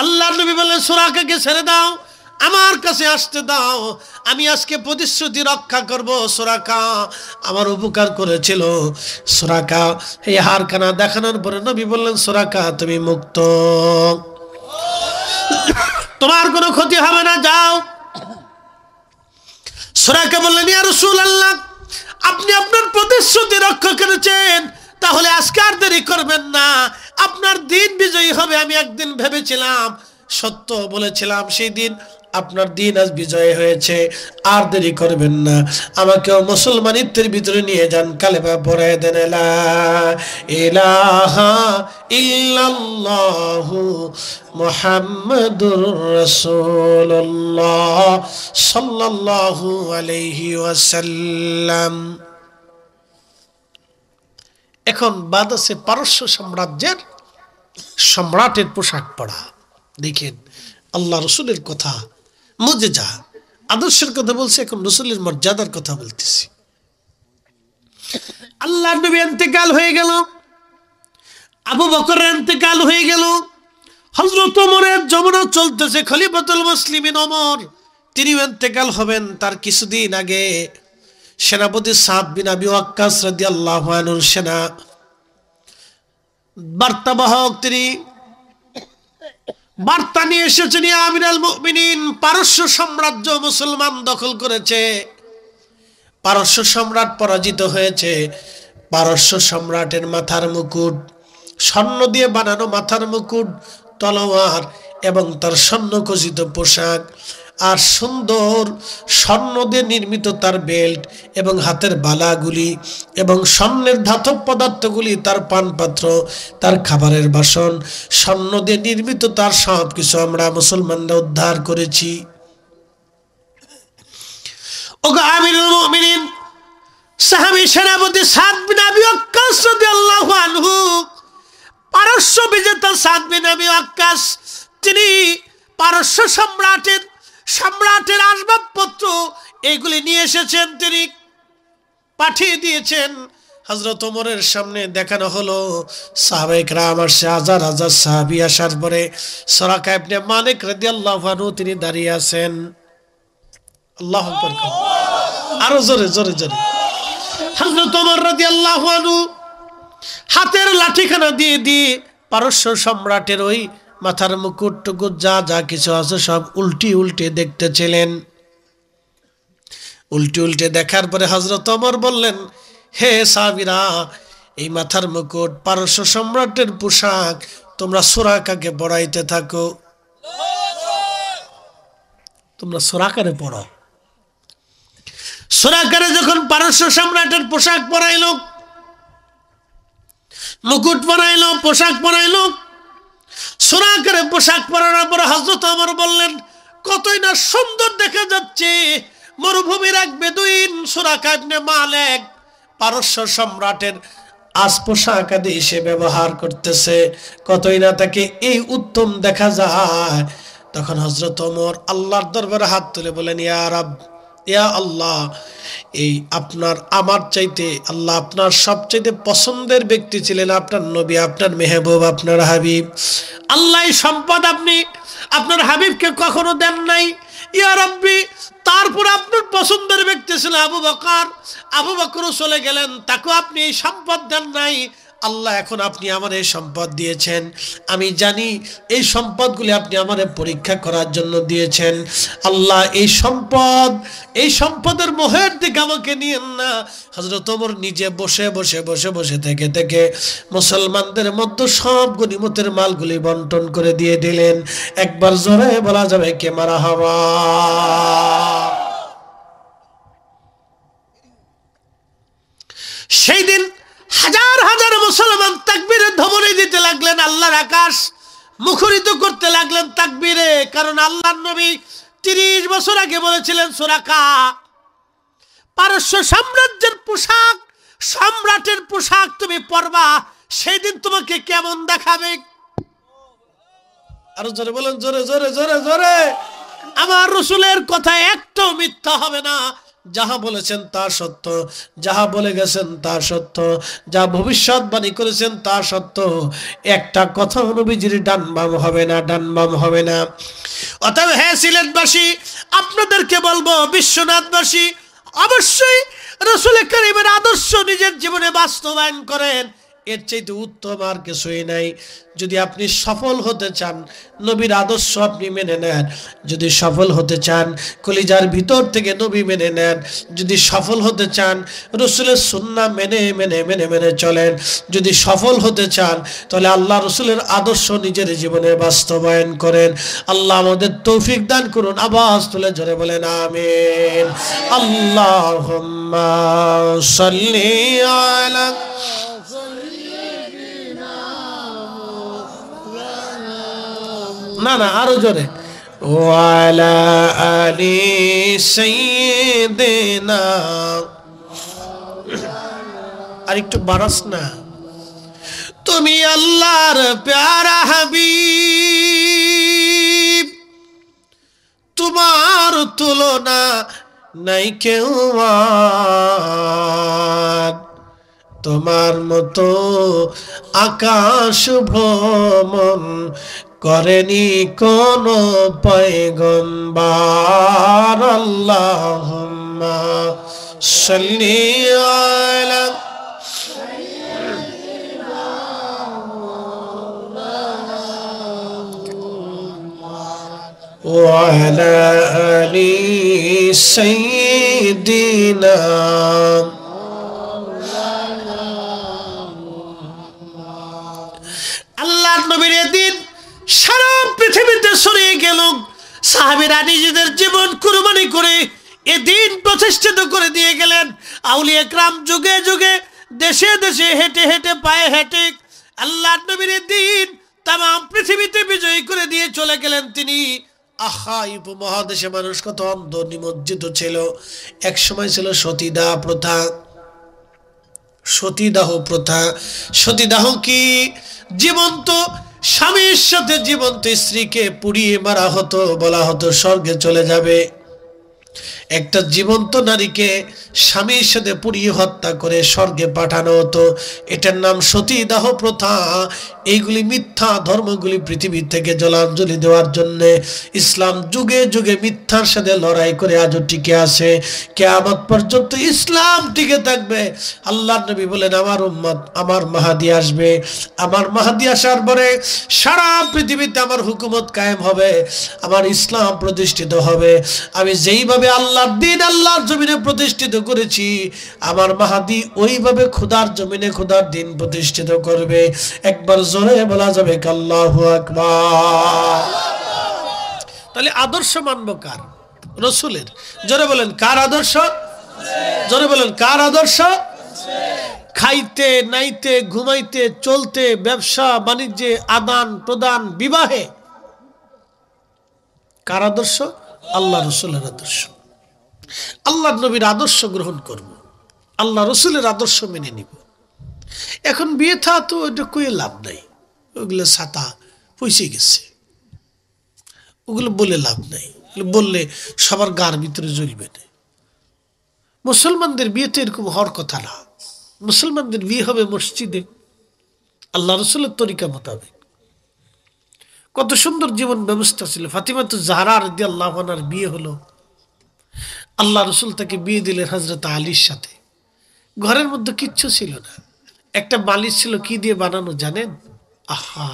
আল্লাহ নবী বললেন, সুরাকাকে ছেড়ে দাও, আমার কাছে আসতে দাও, আমি আজকে প্রতিশ্রুতি রক্ষা করব। সুরাকা আমার উপকার করেছিল। সুরাকা এই হারখানা দেখানোর পরে নবী বললেন, সুরাকা তুমি মুক্ত, তোমার কোনো ক্ষতি হবে না, যাও। সুরাকা বললেন, ইয়া রাসূলুল্লাহ, আপনি আপনার প্রতিশ্রুতি রক্ষা করেছেন, তাহলে আজকে আর দেরি করবেন না, আপনার দিন বিজয়ী হবে। আমি একদিন ভেবেছিলাম, সত্য বলেছিলাম, সেই দিন আপনার দিন আজ বিজয় হয়েছে, আর দেরি করবেন না, আমাকেও মুসলমানিত্বের ভিতরে নিয়ে যান, কালেমা পড়ায় দেন, লা ইলাহা ইল্লাল্লাহু মুহাম্মাদুর রাসূলুল্লাহ সাল্লাল্লাহু আলাইহি ওয়াসাল্লাম। এখন বাদ আছে পারস্য সাম্রাজ্যের সম্রাটের পোশাক পরা। দেখেন আল্লাহ রসুলের কথা, মুজিজা আদর্শের কথা বলছে, এখন রসুলের মর্যাদার কথা বলতেছি। আল্লাহ নবী ইন্তেকাল হয়ে গেল, আবু বকরের ইন্তেকাল হয়ে গেল, হযরত ওমরের যমুনা চলতেছে, খলিফাতুল মুসলিমিন ওমর তিনি ইন্তেকাল হবেন তার কিছুদিন আগে সেনাপতি সাদ বিন আবি ওয়াক্কাস রাদিয়াল্লাহু আনহুর সেনা বার্তাবাহক তিনি বার্তা নিয়ে এসেছেন, ইয়া আমিরাল মুমিনিন, পারস্য সাম্রাজ্য মুসলমান দখল করেছে, পারস্য সম্রাট পরাজিত হয়েছে। পারস্য সম্রাটের মাথার মুকুট, স্বর্ণ দিয়ে বানানো মাথার মুকুট, তলোয়ার এবং তার স্বর্ণখচিত পোশাক, আর সুন্দর স্বর্ণ দিয়ে নির্মিত তার বেল্ট এবং হাতের বালাগুলি এবং স্বর্ণের ধাতব পদার্থগুলি, তার পানপাত্র, তার খাবারের বাসন, স্বর্ণ দিয়ে নির্মিত তার সব কিছু আমরা মুসলমানরা উদ্ধার করেছি। ওগো আমিরুল মুমিনিন, সাহাবী সেনাপতি সাদ বিন আবি ওয়াক্কাস রাদিয়াল্লাহু আনহু, পারস্য বিজেতা সাদ বিন আবি ওয়াক্কাস, তিনি পারস্য সম্রাটের আসবাবপত্র এগুলি নিয়ে এসেছেন, তিনি পাঠিয়ে দিয়েছেন। হযরত ওমরের সামনে দেখানো হলো, সাহাবায়ে কেরাম আসছে, হাজার হাজার সাহাবী আসার পরে সুরাকা ইবনে মালিক রাদিয়াল্লাহু আনহু তিনি দাঁড়িয়ে আছেন। আল্লাহু আকবার, আরো জোরে জোরে জোরে। হযরত ওমর রাদিয়াল্লাহু আনহু হাতের লাঠিখানা দিয়ে দিয়ে পারস্য সম্রাটের ওই মাথার মুকুট টুকুট যা যা কিছু আছে সব উল্টি উল্টে দেখতেছিলেন। উল্টে উল্টে দেখার পরে হযরত ওমর বললেন, হে সাহাবীরা, এই মাথার মুকুট পারস্য সম্রাটের পোশাক, তোমরা সুরাকাকে পড়াইতে থাকো, তোমরা সুরাকারে পড়ো। সুরাকারে যখন পারস্য সম্রাটের পোশাক পরাইলো, মুকুট পরাইলো, পোশাক পরাইলো, সুরাকারে পোশাক পরানোর পর হযরত ওমর বললেন, কতই না সুন্দর দেখা যাচ্ছে, মরুভূমির এক বেদুইন সুরাকা ইবনে মালিক পারস্য সম্রাটের আজ পোশাক আদি সে ব্যবহার করতেছে, কতই না তাকে এই উত্তম দেখা যায়। তখন হযরত ওমর আল্লাহর দরবারে হাত তুলে বলেন, ইয়া রব, ইয়া আল্লাহ, এই আপনার আমার চাইতে আল্লাহ আপনার সবচাইতে পছন্দের ব্যক্তি ছিলেন, আপনার নবী, আপনার মেহবুব, আপনার হাবিব। আল্লাহ এই সম্পদ আপনি আপনার হাবিবকে কখনো দেন নাই, ইয়া রাব্বি। তারপর আপনার পছন্দের ব্যক্তি ছিল আবু বকর, আবু বকরও চলে গেলেন, তাকেও আপনি এই সম্পদ দেন নাই। আল্লাহ এখন আপনি আমার এই সম্পদ দিয়েছেন, আমি জানি এই সম্পদগুলি আপনি আমার পরীক্ষা করার জন্য দিয়েছেন। আল্লাহ এই সম্পদের মোহের দিকে আমাকে নিয়েন না। হযরত ওমর নিজে বসে বসে বসে বসে থেকে থেকে মুসলমানদের মধ্যে সব গনিমতের মালগুলি বন্টন করে দিয়ে দিলেন। একবার জোরে বলা যাবে কে মারহাবা। সেই দিন হাজার হাজার মুসলমান তাকবীরের ধ্বনি দিতে লাগলেন, আল্লাহর আকাশ মুখরিত করতে লাগলেন তাকবীরে। কারণ আল্লাহর নবী 30 বছর আগে বলেছিলেন, সুরাকা, পারস্য সাম্রাজ্যের পোশাক, সম্রাটের পোশাক তুমি পরবা, সেই দিন তোমাকে কেমন দেখাবে। আরো জোরে বলেন, জোরে জোরে জোরে জোরে। আমার রাসূলের কথা একটু মিথ্যা হবে না, যাহা বলেছেন তা সত্য, যাহা বলে গেছেন তা সত্য, যা ভবিষ্যৎবাণী করেছেন তা সত্য। একটা কথা নবীজির ডান বাম হবে না, ডান বাম হবে না। অতএব হে সিলেটবাসী, আপনাদেরকে বলবো, বিশ্বনাথবাসী, অবশ্যই রাসূল কারীমের আদর্শ নিজের জীবনে বাস্তবায়ন করেন, এর চাইতে উত্তম আর কিছুই নাই। যদি আপনি সফল হতে চান, নবীর আদর্শ আপনি মেনে নেন। যদি সফল হতে চান, কলিজার ভিতর থেকে নবী মেনে নেন। যদি সফল হতে চান, রাসূলের সুন্নাহ মেনে মেনে মেনে মেনে চলেন। যদি সফল হতে চান, তাহলে আল্লাহ রাসূলের আদর্শ নিজের জীবনে বাস্তবায়ন করেন। আল্লাহ আমাদের তৌফিক দান করুন। আওয়াজ তুলে জোরে বলেন আমিন। আল্লাহুম্মা সাল্লি আলা, না না আরো জোরে, ওয়ালা আলি সাইয়্যিদিনা, আর একটু বাড়াস না। তুমি আল্লাহর প্যারা হাবিব, তোমার তুলনা নাই কেউ আর, তোমার মতো আকাশ ভ্রমণ করেনি কোন পয়গম্বর। আল্লাহুম্মা সাল্লি আলা ওয়া আলা আলি সাইয়্যিদিনা। আল্লাহর নবীর এদিন সারা পৃথিবীতে ছড়িয়ে গেল। সাহাবীরা নিজেদের জীবন কুরবানি করে এদিন প্রতিষ্ঠিত করে দিয়ে গেলেন। আউলিয়া کرام যুগে যুগে দেশে দেশে হেঁটে হেঁটে পায়ে হেঁটে আল্লাহর নবীর এদিন তাম পৃথিবীতে বিজয়ী করে দিয়ে চলে গেলেন তিনি। আহা, এই উপমহাদেশে মানুষ কত অন্ধ নিমজ্জিত ছিল। এক সময় ছিল সতীদাহ প্রথা। সতীদাহ প্রথা, সতীদাহ কি? জীবন্ত স্বামীর সাথে জীবন্ত স্ত্রীকে পুড়িয়ে মারা হতো, বলা হতো স্বর্গে চলে যাবে। একটা জীবন্ত নারীকে স্বামীর সাথে পুড়িয়ে হত্যা করে স্বর্গে পাঠানো হতো। এটার নাম সতীদাহ প্রথা। এইগুলি মিথ্যা ধর্মগুলি পৃথিবী থেকে জলাঞ্জলি দেওয়ার জন্য ইসলাম যুগে যুগে মিথ্যার সাথে লড়াই করে আজও টিকে আছে। কিয়ামত পর্যন্ত ইসলাম টিকে থাকবে। আল্লাহর নবী বলেন, আমার উম্মত, আমার মাহাদি আসবে। আমার মাহাদি আসার পরে সারা পৃথিবীতে আমার হুকুমত কায়েম হবে, আমার ইসলাম প্রতিষ্ঠিত হবে। আমি যেইভাবে আল্লাহর দিন আল্লাহর জমিনে প্রতিষ্ঠিত করেছি, আমার মাহাদি ওইভাবে খোদার জমিনে খোদার দিন প্রতিষ্ঠিত করবে। একবার জোরে বলা যাবে আল্লাহু আকবার। তাহলে আদর্শ মানব কার? রাসূলের। জোরে বলেন কার আদর্শ? জোরে বলেন কার আদর্শ? খাইতে নাইতে ঘুমাইতে চলতে ব্যবসা বাণিজ্যে আদান প্রদান বিবাহে কার আদর্শ? আল্লাহ রসুলের আদর্শ। আল্লাহ নবীর আদর্শ গ্রহণ করব, আল্লাহ রসুলের আদর্শ মেনে নিব। এখন বিয়ে থা তো ওইটা কয়ে লাভ নাই, ওগুলো ছাতা পয়সে গেছে, ওগুলো বলে লাভ নাই। বললে সবার গার ভিতরে জ্বলবে না। মুসলমানদের বিয়ে তো এরকম হওয়ার কথা না। মুসলমানদের বিয়ে হবে মসজিদে, আল্লাহ রসুলের তরিকা মোতাবেক। কত সুন্দর জীবন ব্যবস্থা ছিল। ফাতিমাতু জাহরা রাদিয়াল্লাহু আনহার বিয়ে হলো, আল্লাহ রসুল তাকে বিয়ে দিলেন হযরত আলীর সাথে। ঘরের মধ্যে কিচ্ছু ছিল না, একটা বালিশ ছিল, কি দিয়ে বানানো জানেন? আহা,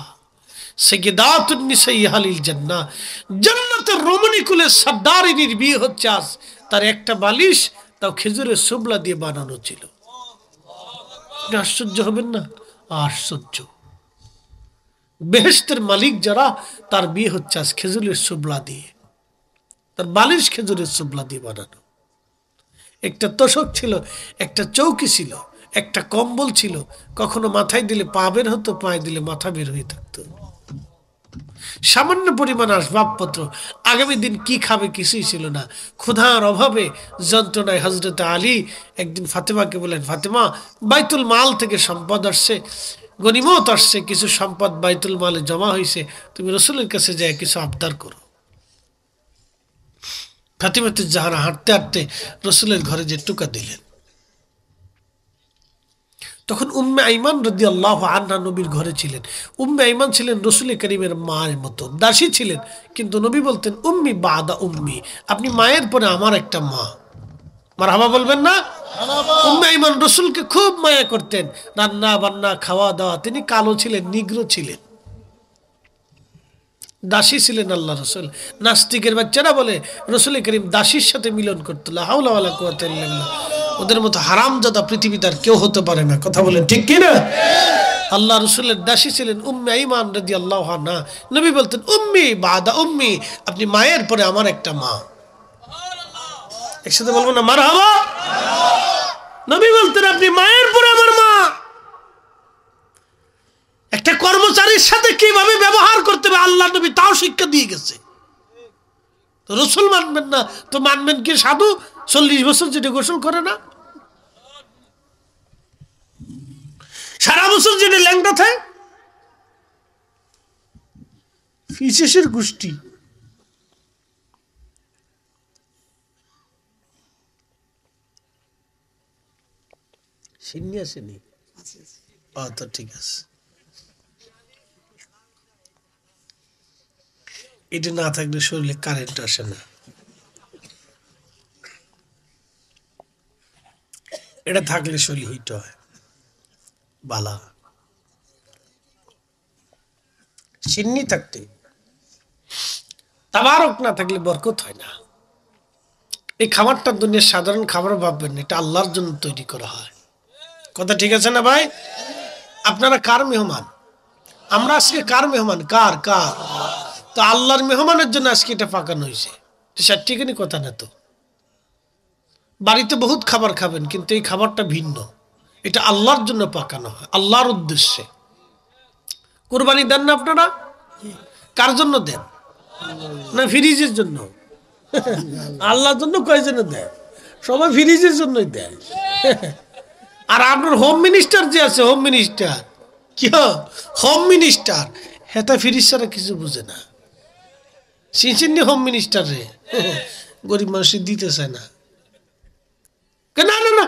সাইয়্যিদাতুন নিসাই আহলিল জান্নাহ, জান্নাতের রমণী কুলের সর্দারিনীর বিয়ে হচ্ছে আজ। তার একটা বালিশ তাও খেজুরের সুবলা দিয়ে বানানো ছিল। আশ্চর্য হবেন না? আশ্চর্য। বেহেশতের মালিক যারা, তার বিয়ে হচ্ছে আজ খেজুরের সুবলা দিয়ে, তার বালিশ খেজুরের সুবলা দিয়ে বানানো। একটা তোষক ছিল, একটা চৌকি ছিল, একটা কম্বল ছিল। কখনো মাথায় দিলে পা বের হতো, পায়ে দিলে মাথা বের হয়ে থাকতো। সামান্য পরিমাণ আসবাবপত্র, আগামী দিন কি খাবে কিছুই ছিল না। ক্ষুধার অভাবে যন্ত্রণায় হযরত আলী একদিন ফাতেমাকে বলেন, ফাতেমা, বাইতুল মাল থেকে সম্পদ আসছে, গনিমত আসছে, কিছু সম্পদ বাইতুল মালে জমা হয়েছে, তুমি রসুলের কাছে যায় কিছু আবদার করো। ফাতিমাতু জাহরা হাঁটতে হাঁটতে রসুলের ঘরে যে টুকা দিলেন, তখন উম্মে আইমান রাদিয়াল্লাহু আনহা নবীর ঘরে ছিলেন। উম্মে আইমান ছিলেন রসুল করিমের মায়ের মতো, দাসী ছিলেন, কিন্তু নবী বলতেন উম্মি বাদা উম্মি, আপনি মায়ের পরে আমার একটা মা। মারহাবা বলবেন না? উম্মে আইমান রসুলকে খুব মায়া করতেন, রান্না বান্না খাওয়া দাওয়া। তিনি কালো ছিলেন, নিগ্রো ছিলেন, দাসী ছিলেন আল্লাহ রসুল। নাস্তিকের বাচ্চারা বলে রসুল করিম দাসীর সাথে মিলন করতো। লা হাওলা ওয়ালা কুওয়াতা ইল্লা বিল্লাহ। ওদের মতো হারামজাদা পৃথিবীতে আর কেউ হতে পারে না। কথা বলেন ঠিক কি না? আল্লাহ রসুলের দাসী ছিলেন উম্মে আইমান রাদিয়াল্লাহু আনহা। নবী বলতেন উম্মি বাদা উম্মি, আপনি মায়ের পরে আমার একটা মা। একসাথে বলবো না মারহাবা? নবী বলতেন আপনি মায়ের পরে আমার মা। একটা কর্মচারীর সাথে কিভাবে ব্যবহার করতে হবে আল্লাহ নবী তাও শিক্ষা দিয়ে গেছে। রসুল মানবেন না তো মানবেন কি সাধু 40 বছর যেটা গোসল করে না, সারা বছর যেটা ল্যাংটা থাকে, ফিসেসের গোষ্ঠী। সিন্নি আসেনি? তো ঠিক আছে। এটা না থাকলে শরীরে কারেন্ট আসে না। এটা থাকলে শরীর হিট হয় বালা। সিন্নি থাকতে, তাবারক না থাকলে বরকত হয় না। এই খাবারটা দুনিয়ার সাধারণ খাবার ভাববেন, এটা আল্লাহর জন্য তৈরি করা হয়। কথা ঠিক আছে না ভাই? আপনারা কার মেহমান? আমরা আজকে কার মেহমান? কার কার? তো আল্লাহর মেহমানের জন্য আজকে এটা পাকানো হয়েছে। ঠিকই কথা না তো। বাড়িতে বহুত খাবার খাবেন, কিন্তু এই খাবারটা ভিন্ন। এটা আল্লাহর জন্য পাকানো হয়, আল্লাহর উদ্দেশ্যে। কুরবানি দেন না আপনারা? কার জন্য দেন? না ফ্রিজের জন্য? আল্লাহর জন্য কয়জনে দেয়? সবাই ফ্রিজের জন্যই দেয়। আর আপনার হোম মিনিস্টার যে আছে, হোম মিনিস্টার, কি হোম মিনিস্টার, হেতা ফ্রিজ ছাড়া কিছু বুঝে না। সিনসিন্নি হোম মিনিস্টার রে গরিব মানুষের দিতে চায় না। না না না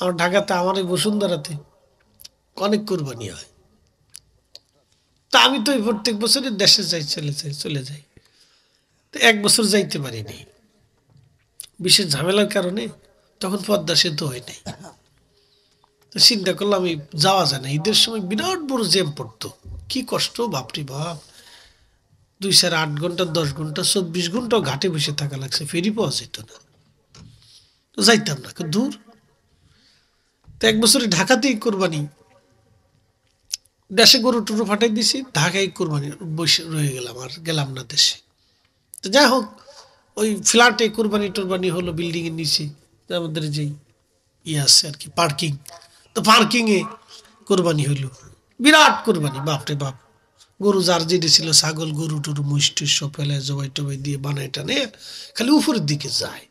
আমার ঢাকাতে, আমার এই বসুন্ধরাতে অনেক কোরবানি হয়। তা আমি তো প্রত্যেক বছরই দেশে যাই, চলে যাই। তো এক বছর যাইতে পারিনি বিশেষ ঝামেলার কারণে, তখন পদ্মা সেতু হয় নাই। তো চিন্তা করলাম আমি যাওয়া যায় না। ঈদের সময় বিরাট বড় জ্যাম পড়তো, কি কষ্ট বাপরি বাপ। 2-8 ঘন্টা, 10 ঘন্টা, 24 ঘন্টাও ঘাটে বসে থাকা লাগছে, ফেরি পাওয়া যেত না। তো যাইতাম না, দূর। তো এক বছরে ঢাকাতেই কোরবানি, দেশে গরু টুরু ফাটাই দিছি, ঢাকায় কোরবানি বসে রয়ে গেলাম, আর গেলাম না দেশে। তো যাই হোক, ওই ফ্ল্যাটে কোরবানি টোরবানি হলো, বিল্ডিং এর নিচে আমাদের যেই আছে আর কি, পার্কিং। তো পার্কিংয়ে কোরবানি হইল, বিরাট কোরবানি, বাপরে বাপ। গরু যার যেটি ছিল, ছাগল গরু টরু মুষ্টি সব ফেলে জবাই টবাই দিয়ে বানায় টানে খালি উপরের দিকে যায়।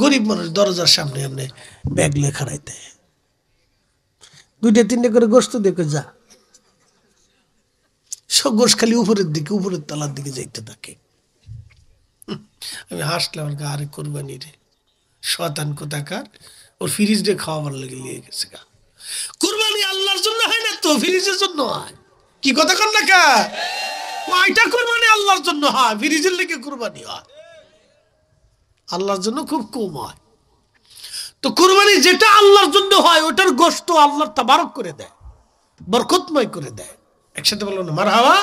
গরিব মানুষ দরজার সামনে এমনি ব্যাগ লে খাড়াই দেয়, 2-3 করে গোস্ত দেখে যা, সব গোস্ত খালি উপরের দিকে, উপরের তলার দিকে যাইতে থাকে। আমি হাসলাম, আরে কোরবানি রে শয়তান কোথাকার, ওর ফ্রিজ রে খাওয়াবার লেগে নিয়ে গেছে। কোরবানি আল্লাহর জন্য হয় না তো, ফ্রিজের জন্য হয়। কি কথা কর না কা? ওইটা কোরবানি আল্লাহর জন্য হয়, ফ্রিজের লেগে কোরবানি হয় আল্লাহর জন্য খুব কম হয়। তো কোরবানি যেটা আল্লাহর জন্য হয়, ওটার গোশত আল্লাহ তাবারক করে দেয়, বরকতময় করে দেয়। একসাথে বললো না মারহাবা।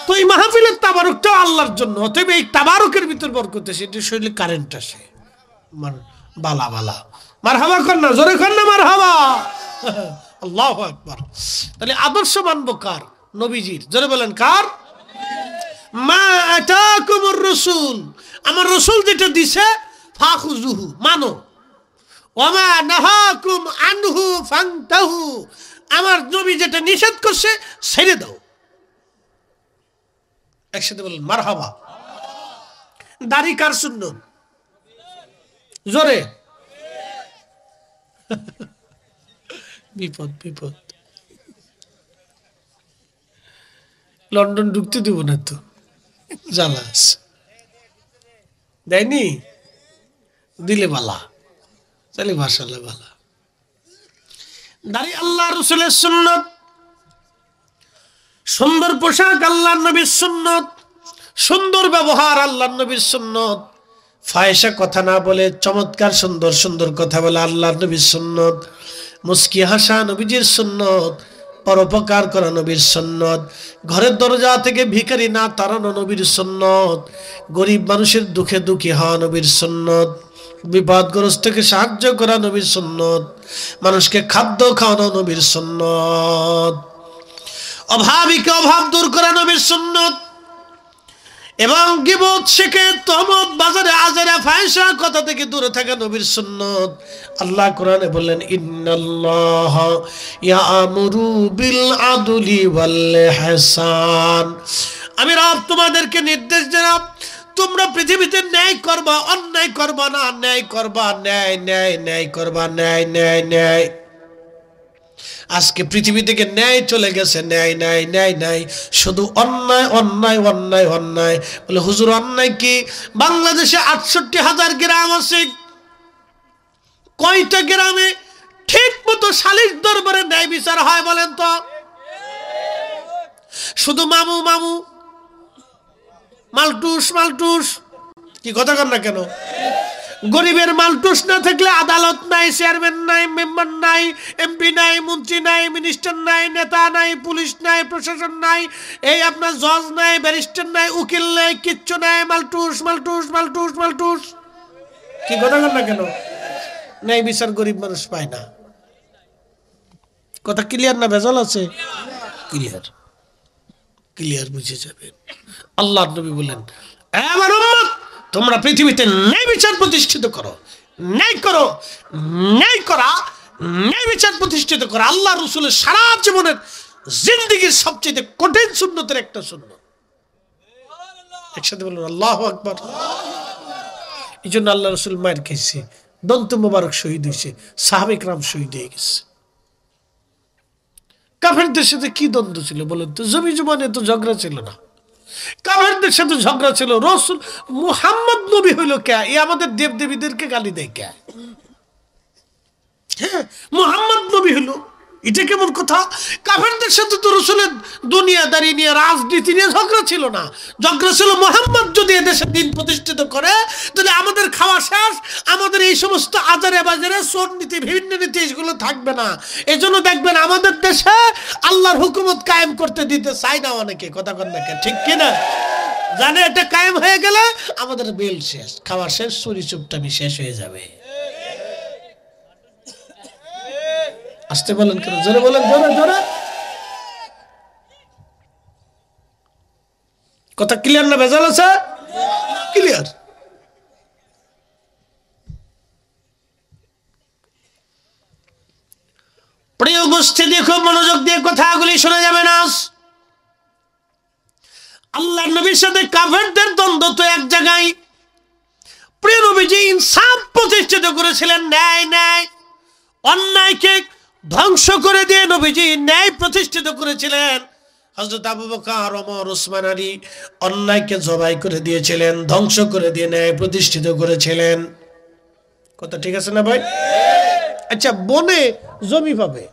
তো এই মাহফিলের তাবারকটাও আল্লাহর জন্য, অতএব এই তাবারকের ভিতর বরকত আসে, এটা শরীরে কারেন্ট আসে, বালা বালা। মারহাবা কর না, জোরে কর না মারহাবা। আল্লাহু আকবার। তাহলে আদর্শ মানবো কার? নবীজির। জোরে বলেন কার? মা আতাকুমুর রাসূল, আমার রাসূল যেটা দিছে ফাখুযুহু, মানো। ওয়া মা নাহাকুম আনহু ফান্তাহু, আমার নবী যেটা নিষেধ করছে ছেড়ে দাও। একসাথে বলেন মারহাবা। দাড়ি কার সুন্নত? জোরে। বিপদ বিপদ, লন্ডন ঢুকতে দিব না তো, জ্বালাস দেয়নি, দিলে বালা, তাহলে ভাষালে বালা। দাড়ি আল্লাহ রাসূলের সুন্নত, সুন্দর পোশাক আল্লাহর নবীর সুন্নত, সুন্দর ব্যবহার আল্লাহর নবীর সুন্নত, ফায়সা কথা না বলে চমৎকার সুন্দর সুন্দর কথা বলে আল্লাহর নবীর সুন্নত, মুস্কি হাসা নবীজির সুন্নত, পরোপকার করা নবীর সুন্নত, ঘরের দরজা থেকে ভিখারি না তাড়ানো নবীর সুন্নত, গরিব মানুষের দুঃখে দুঃখী হওয়া নবীর সুন্নত, বিপদগ্রস্তকে সাহায্য করা নবীর সুন্নত, মানুষকে খাদ্য খাওয়ানো নবীর সুন্নত, অভাবীকে অভাব দূর করা নবীর সুন্নত, এবং গীবত শিখে তহমত বাজারে আজারে ফায়সা কথা থেকে দূরে থাকা নবীর সুন্নত। আল্লাহ কোরআনে বললেন ইন্নাল্লাহা ইয়া'মুরু বিল আদলি ওয়াল ইহসান, আমি রব তোমাদেরকে নির্দেশ দিলাম তোমরা পৃথিবীতে ন্যায় করবা, অন্যায় করবা না, ন্যায় করবা, ন্যায় ন্যায় ন্যায় করবা, ন্যায় ন্যায় ন্যায়। আজকে পৃথিবী থেকে ন্যায় চলে গেছে, ন্যায় ন্যায় ন্যায় ন্যায়, শুধু অন্যায় অন্যায় অন্যায় অন্যায়। বলে হুজুর অন্যায় কি? বাংলাদেশে 68,000 গ্রাম আছে, কয়টা গ্রামে ঠিক মতো সালিশ দরবারে ন্যায় বিচার হয় বলেন তো? শুধু মামু মামু, মালটুস মালটুস। কি কথা কন না কেন? গরিবের মালটুস না থাকলে আদালত নাই, চেয়ারম্যান নাই, মেম্বার নাই, এমপি নাই, মন্ত্রী নাই, মিনিস্টার নাই, নেতা নাই, পুলিশ নাই, প্রশাসন নাই, এই আপনার জজ নাই, ব্যারিস্টার নাই, উকিল নাই, কিচ্ছু নাই। মালটুস মালটুস মালটুস মালটুস। কি কথা কন না কেন? ন্যায় বিচার গরিব মানুষ পায় না। কথা ক্লিয়ার না ভেজাল আছে? ক্লিয়ার, ক্লিয়ার বুঝে যাবেন। আল্লাহর নবী বলেন, আমার উম্মত তোমরা পৃথিবীতে ন্যায় বিচার প্রতিষ্ঠিত করো, ন্যায় করো, ন্যায় করা, ন্যায় বিচার প্রতিষ্ঠিত করা আল্লাহ রাসূলের সারা জীবনের জিন্দেগীর সবচেয়ে কঠিন সুন্নতের একটা সুন্নত। একসাথে বলুন আল্লাহু আকবার। এই জন্য আল্লাহ রাসূল মায়ের খেয়েছে, দন্ত মোবারক শহীদ হয়েছে, সাহাবে কিরাম শহীদ হয়ে গেছে। কাফেরদের সাথে কি দ্বন্দ্ব ছিল বলেন তো? জমি জমা নিয়ে তো ঝগড়া ছিল না। কাফেরদের সাথে ঝগড়া ছিল। রাসূল মুহাম্মদ নবী হইল কে? এ আমাদের দেব দেবীদেরকে গালি দেয় কে? হ্যাঁ, মুহাম্মদ নবী হইল, এটা কেমন কথা? কাফেরদের সাথে তো রাসূলের দুনিয়াদারি নিয়ে, রাজনীতি নিয়ে ঝগড়া ছিল না। ঝগড়া ছিল মুহাম্মদ যদি এদেশে দিন প্রতিষ্ঠিত করে তাহলে আমাদের খাওয়া শেষ, আমাদের এই সমস্ত আজারে বাজারে চোর নীতি, বিভিন্ন নীতি এগুলো থাকবে না। এই জন্য দেখবেন আমাদের দেশে আল্লাহর হুকুমত কায়েম করতে দিতে চায় না অনেকে। কথা কন না, ঠিক কিনা? জানে এটা কায়েম হয়ে গেলে আমাদের বেল শেষ, খাওয়া শেষ, চুরি চুপটামি শেষ হয়ে যাবে। আসতে বলেন কেন? জোরে বলেন, জোরে জোরে। কথা ক্লিয়ার না ভেজাল আছে? ক্লিয়ার। প্রিয় উপস্থিতি, খুব মনোযোগ দিয়ে কথাগুলি শুনে যাবেন। আজ আল্লাহর নবীর সাথে কাফেরদের দ্বন্দ্ব তো এক জায়গায়। প্রিয় নবীজি ইনসাফ প্রতিষ্ঠিত করেছিলেন, ন্যায় ন্যায়, অন্যায়কে ধ্বংস করে দিয়ে নবীজি ন্যায় প্রতিষ্ঠিত করেছিলেন। হযরত আবু বকর, ওমর, ওসমান, আলী অন্যায়কে জবাই করে দিয়েছিলেন, ধ্বংস করে দিয়ে ন্যায় প্রতিষ্ঠিত করেছিলেন। কথা ঠিক আছে না ভাই? আচ্ছা, বনে জমি পাবে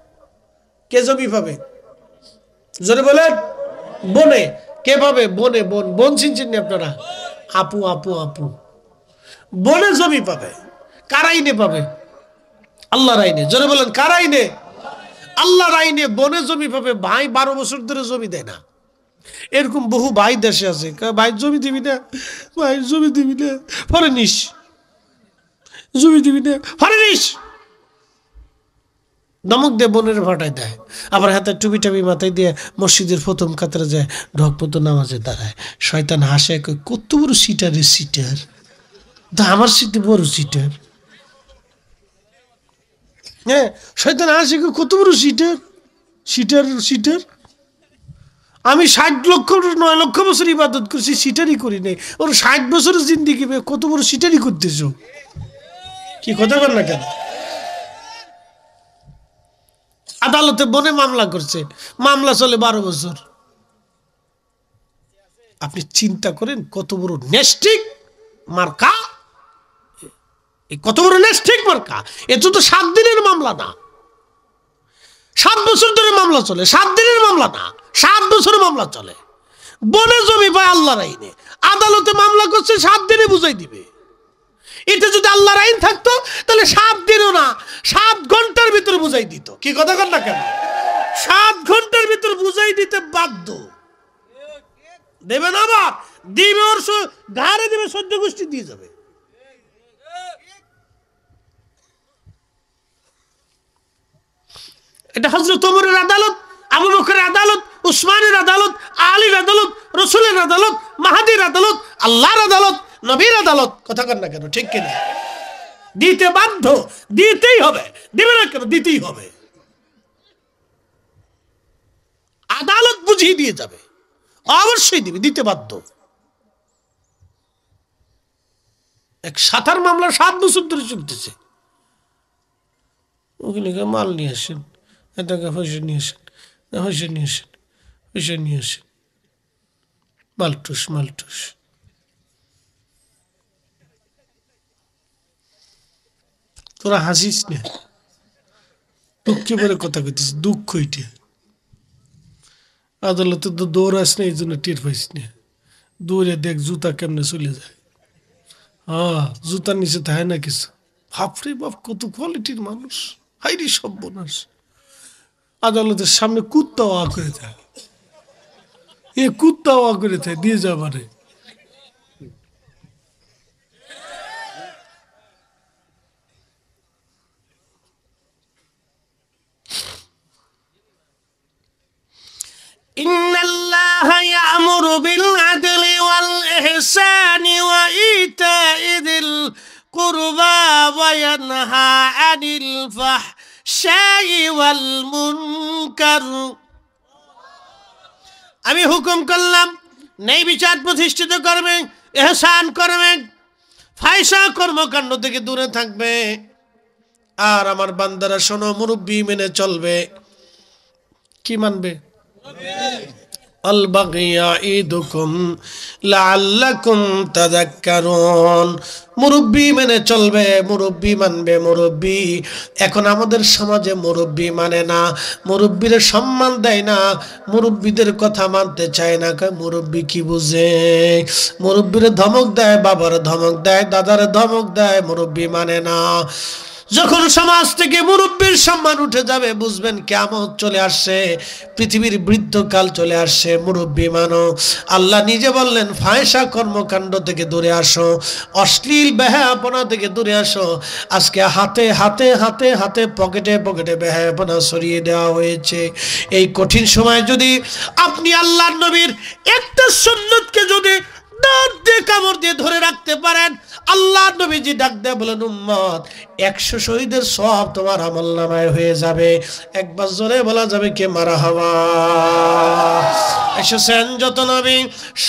কে? জমি পাবে, জোরে বলেন। বনে কে পাবে? বনে, বন, বন চিনছেন না আপনারা? আপু আপু আপু। বনে জমি পাবে। কার আইনে পাবে? আল্লাহর আইনে। জোরে বলেন, কার আইনে? আল্লাহর আইনে বনে জমি পাবে। ভাই 12 বছর ধরে জমি দেয় না, এরকম বহু ভাই দেশে আছে। ভাই জমি দিবি না, ভাই জমি দিবি না, পরে নিস, জমি দিবি না, পরে নিস, দমক দিয়ে বনের ভাটায় দেয়। আবার হাতে টুপি টাবি মাথায় দিয়ে মসজিদের প্রথম কাতারে যায়, ঢকপতো নামাজে দাঁড়ায়। শয়তান হাসে, কত বড় সিটারে সিটার, আমার সিটে বড় সিটার। হ্যাঁ, শয়তান হাসে, কত বড় সিটার, সিটার সিটার। আমি 60 লক্ষ 9 লক্ষ বছর ইবাদত করছি, সিটারই করি নাই। ওর 60 বছরের জিন্দিগি কত বড় সিটারই করতেছ। কি কথা বল না কেন? আদালতে বনে মামলা করছে, মামলা চলে 12 বছর। আপনি চিন্তা করেন কত বড় নেস্টিক মার্কা, কত বড় নেস্টিক মার্কা। এ তো 7 দিনের মামলা না, 7 বছর ধরে মামলা চলে। 7 দিনের মামলা না, 7 বছরের মামলা চলে। বনে জমি পায় আল্লাহর আইনে, আদালতে মামলা করছে, 7 দিনে বুঝাই দিবে। এটা যদি আল্লাহর আইন থাকতো তাহলে 7 দিনও না, 7 ঘন্টার ভিতরে বুঝাই দিত। কি কথা কর না কেন? 7 ঘন্টার ভিতরে বুঝাই দিতে বাধ্য। দেবে না, আবার দিবে, ওর ঘাড়ে দিবে, সহ্য গোষ্ঠী দিয়ে যাবে। এটা হযরত ওমরের আদালত, আবু বকরের আদালত, উসমানের আদালত, আলীর আদালত, রাসূলের আদালত, মাহদীর আদালত, আল্লাহর আদালত, নবীর আদালত। কথা কর না কেন? ঠিক কিনা? দিতে বাধ্য, দিতেই হবে। দিবে না কেন? দিতেই হবে। আদালত বুঝিয়ে দিয়ে যাবে, অবশ্যই দিবে, দিতে বাধ্য। এক সাতার মামলা 7 বছর ধরে চলতেছে। ওখানে মাল নিয়ে আসেন, টাকা পয়সা নিয়ে আসেন, পয়সা নিয়ে আসেন, পয়সা নিয়ে আসেন, মালটুস মালটুস। তোরা হাসিস না, দুঃখে পরে কথা কইতিস, দুঃখ এটা। আদালতে তো দৌড়াস না, এই জন্য টের পাইস না। দৌড়ে দেখ জুতা কেমনে চলে যায়। হ্যাঁ, জুতার নিচে থাকে না কিছু। বাপরে বাপ, কত কোয়ালিটির মানুষ, হাইরি সর্বনাশ। আদালতের সামনে কুত্তা ওয়া করে থাকে, কুত্তা ওয়া করে থাকে দিয়ে যাবারে। إن الله يأمر بالعدل والإحسان وإيتاء ذي القربى وينهى عن الفحشاء والمنكر। আমি হুকুম করলাম ন্যায় বিচার প্রতিষ্ঠিত করবে, ইহসান করবে, ফাহিশা কর্মকাণ্ড থেকে দূরে থাকবে। আর আমার বান্দারা শোনো, মুরব্বি মেনে চলবে। কি মানবে? আল বাগিয়া ইদুকুম লাআল্লাকুম তাযাক্কারুন। মুরব্বি মেনে চলবে, মুরব্বি মানবে। মুরব্বি এখন আমাদের সমাজে মুরব্বি মানে না, মুরব্বির সম্মান দেয় না, মুরব্বিদের কথা মানতে চায় না। মুরব্বি কি বুঝে? মুরব্বির ধমক দেয়, বাবার ধমক দেয়, দাদার ধমক দেয়, মুরব্বি মানে না। যখন সমাজ থেকে মুরব্বির সম্মান উঠে যাবে, বুঝবেন কিয়ামত চলে আসছে, পৃথিবীর বৃদ্ধকাল চলে আসছে। মুরব্বি মানো। আল্লাহ নিজে বললেন, ফাহিশা কর্মকাণ্ড থেকে দূরে আসো, অশ্লীল বেহায়াপনা থেকে দূরে আসো। আজকে হাতে হাতে হাতে হাতে পকেটে পকেটে বেহায়াপনা ছড়িয়ে দেওয়া হয়েছে। এই কঠিন সময় যদি আপনি আল্লাহর নবীর একটা সুন্নতকে যদি দাঁত দিয়ে কামড় দিয়ে ধরে রাখতে পারেন, আল্লাহ নবীজি ডাক দেয় বলেন, উম্মত 100 শহীদের সওয়াব তোমার আমলনামায় হয়ে যাবে। একবার জোরে বলা যাবে কে মারহাবা। এসেছেন যত নবী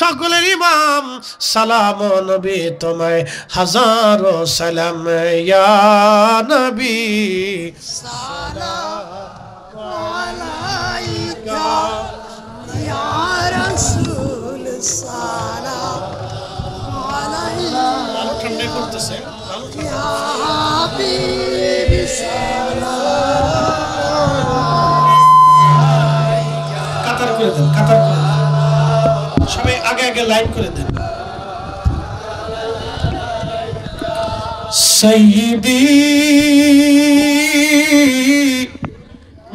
সকলের ইমাম, সালাম নবী তোমায় হাজারো সালাম। ইয়া নবী সালাম আলাইকা, ইয়া রাসূল সালাম আলাইকা। ঠান্ডা করতেছে, ইয়া হাবিব সালাম। কাতার করে দেন, কাতার করে দেন, সবাই আগে আগে লাইন করে দেন। সাইয়্যিদি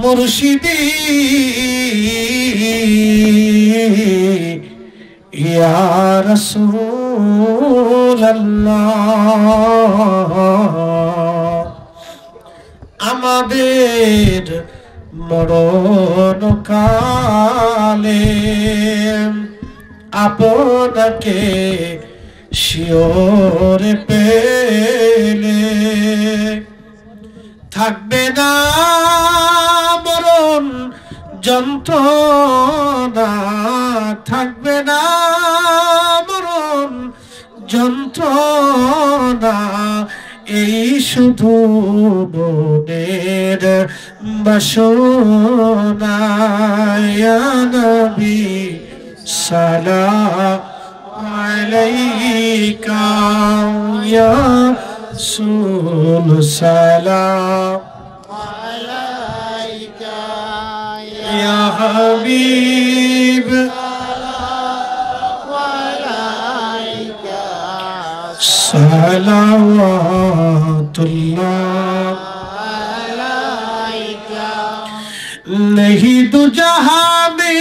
মুর্শিদি ইয়া রাসূলুল্লাহ, আমাদের মরণ কালে আপনাকে শিওরে পেলে থাকবে না মরণ যন্ত্রণা, থাকবে না মরণ যন্ত্রণা। এই শুধু মনের বাসনা। ইয়া নবী সালাম আলাইকা, ইয়া রাসূল সালাম আলাইকা, ইয়া হাবিব सलावतुल्लाह अलैका। नहीं दो जहां में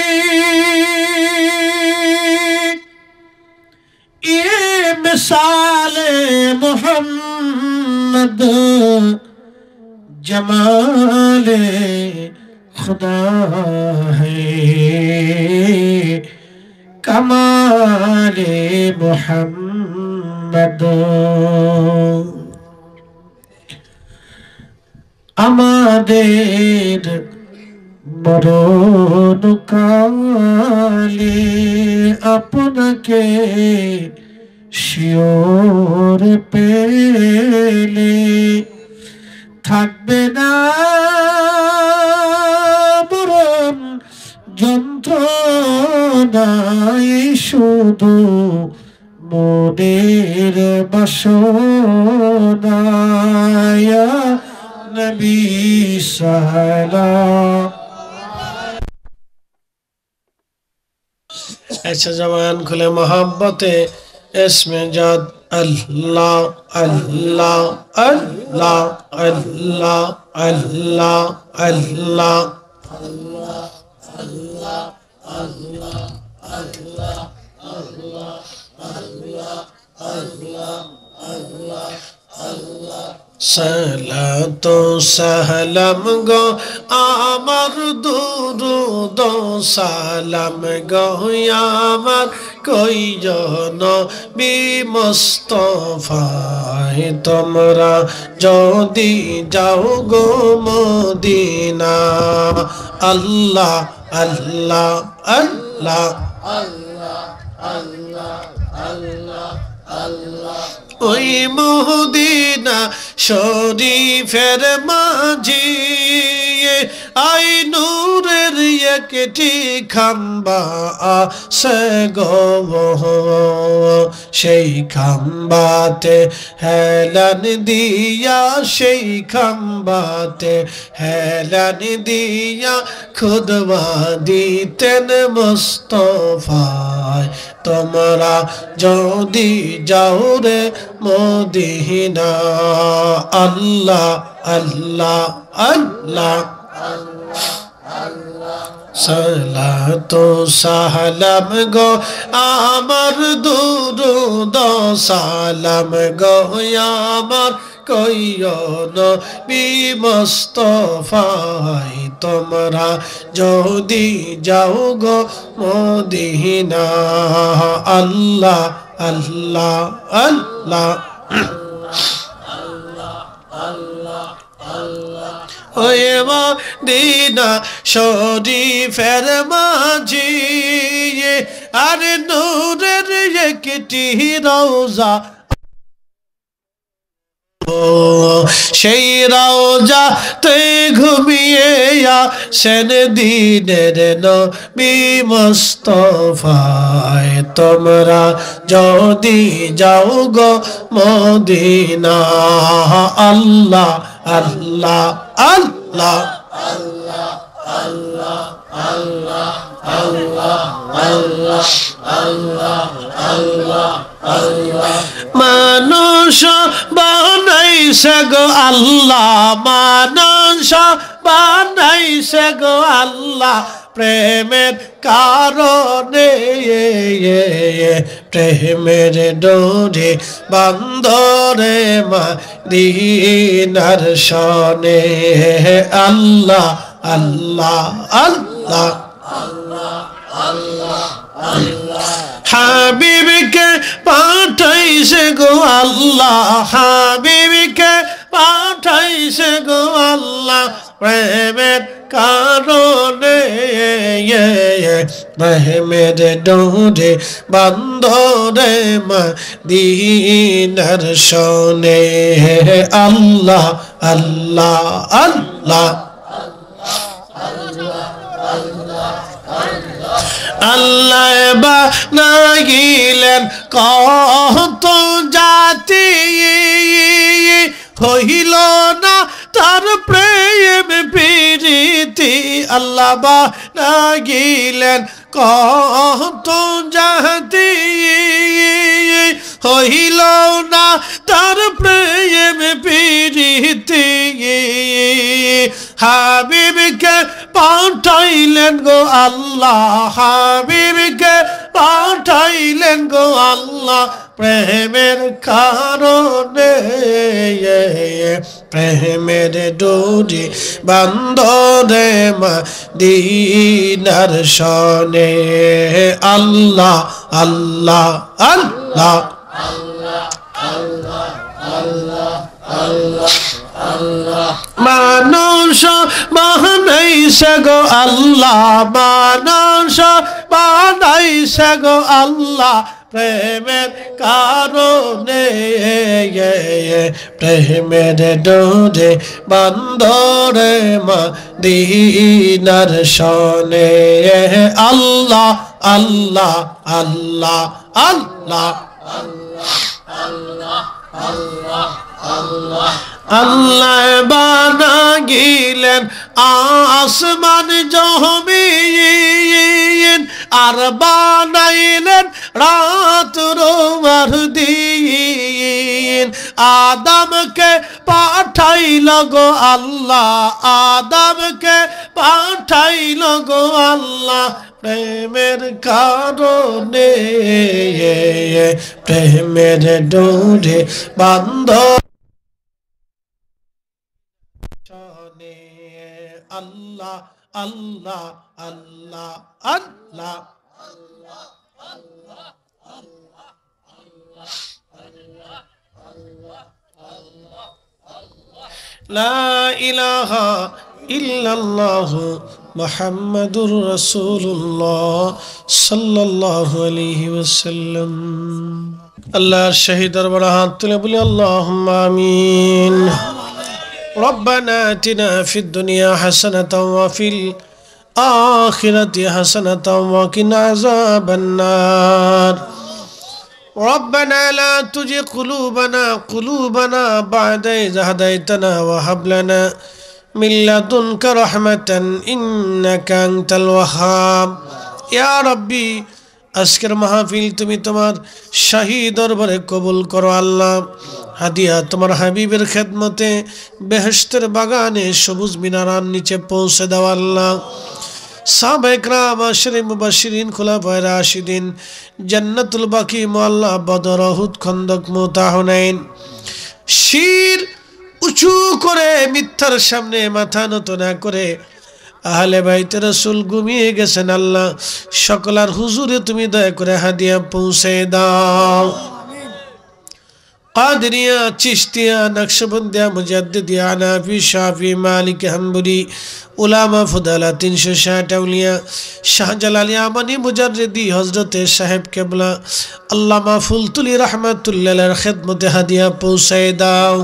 ये मिसाल मोहम्मद, जमाले खुदा है कमाले मोहम्मद। আমাদের মরণ কালে আপনাকে শিওর পেলে থাকবে না মরণ যন্ত্রণায়, শুধু মনের বাসনা। ইয়া নবী সালাম ऐसा जबान खुले मोहब्बते इसमें जाद अल्लाह अल्लाह अल्लाह अल्लाह अल्लाह अल्लाह সালাতু সালাম গো আমার দুরুদ সালাম গো আমার কইজন বি মুস্তাফায় তোমরা যদি যাও গো মদিনা আল্লাহ আল্লাহ আল্লাহ ওই মদিনা শরীফের মাঝি আই নূরের একটি খাম্বা আছে গো সেই খাম্বাতে হেলান দিয়া সেই খাম্বাতে হেলান দিয়া খুদবা দিতেন মুস্তাফায় তোমরা যদি যাও রে মদিনা আল্লাহ আল্লাহ আল্লাহ সালাতু সালাম গো আমার দুরুদ সালাম গো আমার কইয়ন বি মুস্তাফায় তোমরা যদি যাও গো মদিনা আল্লাহ আল্লাহ আল্লাহ ওই মদিনা শরীফের মাঝি আর নূরের একটি রওজা সেই রওজাতে ঘুমিয়ে আসেন দিনের নবী মুস্তাফায় তোমরা যদি যাও গো মদিনা আল্লাহ আল্লাহ আল্লাহ আল্লাহ আল্লাহ আল্লাহ আল্লাহ আল্লাহ আল্লাহ আল্লাহ আল্লাহ মানুষ বানাইছে গো আল্লাহ মানুষ বানাইছে গো আল্লাহ প্রেমের কারণে প্রেমের ডোরে বান্ধরে মদিনার শনে আল্লাহ আল্লাহ আল্লাহ আল্লাহ হাবিবকে পাঠাইছে গো আল্লাহ হাবিবকে পাঠাইছে গো আল্লাহ প্রেমের কারণে প্রেমের ডোরে বান্ধরে মদিনার শনে আল্লাহ আল্লাহ আল্লাহ আল্লাহ বানাইলেন কত জাতি হইল না তার প্রেম প্রীতি আল্লাহ বানাইলেন কত জাতি হইল না তার প্রেম প্রীতি হাবিবকে পাঠাইলেন গো আল্লাহ হাবিবকে পাঠাইলেন গো আল্লাহ প্রেমের কারণে প্রেমের ডোরে বান্ধরে মদিনার শনে আল্লাহ আল্লাহ আল্লাহ আল্লাহ আল্লাহ আল্লাহ আল্লাহ মানুষ বানাইছে গো আল্লাহ মানুষ বানাইছে গো আল্লাহ প্রেমের কারণে প্রেমের ডোরে বান্ধরে মদিনার শনে আল্লাহ আল্লাহ আল্লাহ আল্লাহ আল্লাহ আল্লাহ আল্লাহ আল্লাহ বানাইলেন আসমান জমিন আর বানাইলেন রাত আর দিন আদমকে পাঠাইল গো আল্লাহ আদমকে পাঠাইল গো আল্লাহ প্রেমের কারণে প্রেমের ডোরে বান্ধ আল্লাহ আল্লাহ আল্লাহ আল্লাহ লা ইলাহা ইল্লাল্লাহ মুহাম্মাদুর রাসূলুল্লাহ সাল্লাল্লাহু আলাইহি ওয়াসাল্লাম। আল্লাহর শহীদ দরবারে হাত তুলে বলি আল্লাহুম্মা আমিন। ربنا آتنا في الدنيا حسنة وفي الآخرة حسنة وقنا عذاب النار ربنا لا تزغ قلوبنا بعد إذ هديتنا وهب لنا من لدنك رحمة إنك أنت الوهاب يا ربي আজকের মাহফিল তুমি তোমার শাহী দরবারে কবুল করো আল্লাহ। হাদিয়া তোমার হাবিবের খেদমতে বেহেশতের বাগানে সবুজ মিনারার নিচে পৌঁছে দাও আল্লাহ। সাহাবায়ে কেরাম আশরে মুবাশশিরিন খুলাফায়ে রাশিদিন জান্নাতুল বাকি মুআল্লা বদর উহুদ খন্দক মুতা হুনাইন শির উঁচু করে মিথ্যার সামনে মাথা নত না করে আহলে বাইতে রাসূল ঘুমিয়ে গেছেন আল্লাহ সকলার হুজুরে তুমি দয়া করে হাদিয়া পৌঁছে দাও। কাদরিয়া চিশতিয়া নকশবন্দিয়া মুজাদ্দিদিয়া হানাফি শাফি মালিকি হাম্বলি উলামা ফুদালা 360 আউলিয়া শাহজালালি আমানি মুজাররিদি হযরতে সাহেব কেবলা আল্লামা ফুলতুলি রাহমাতুল্লাহ আলাইহির খিদমতে হাদিয়া পৌঁছে দাও।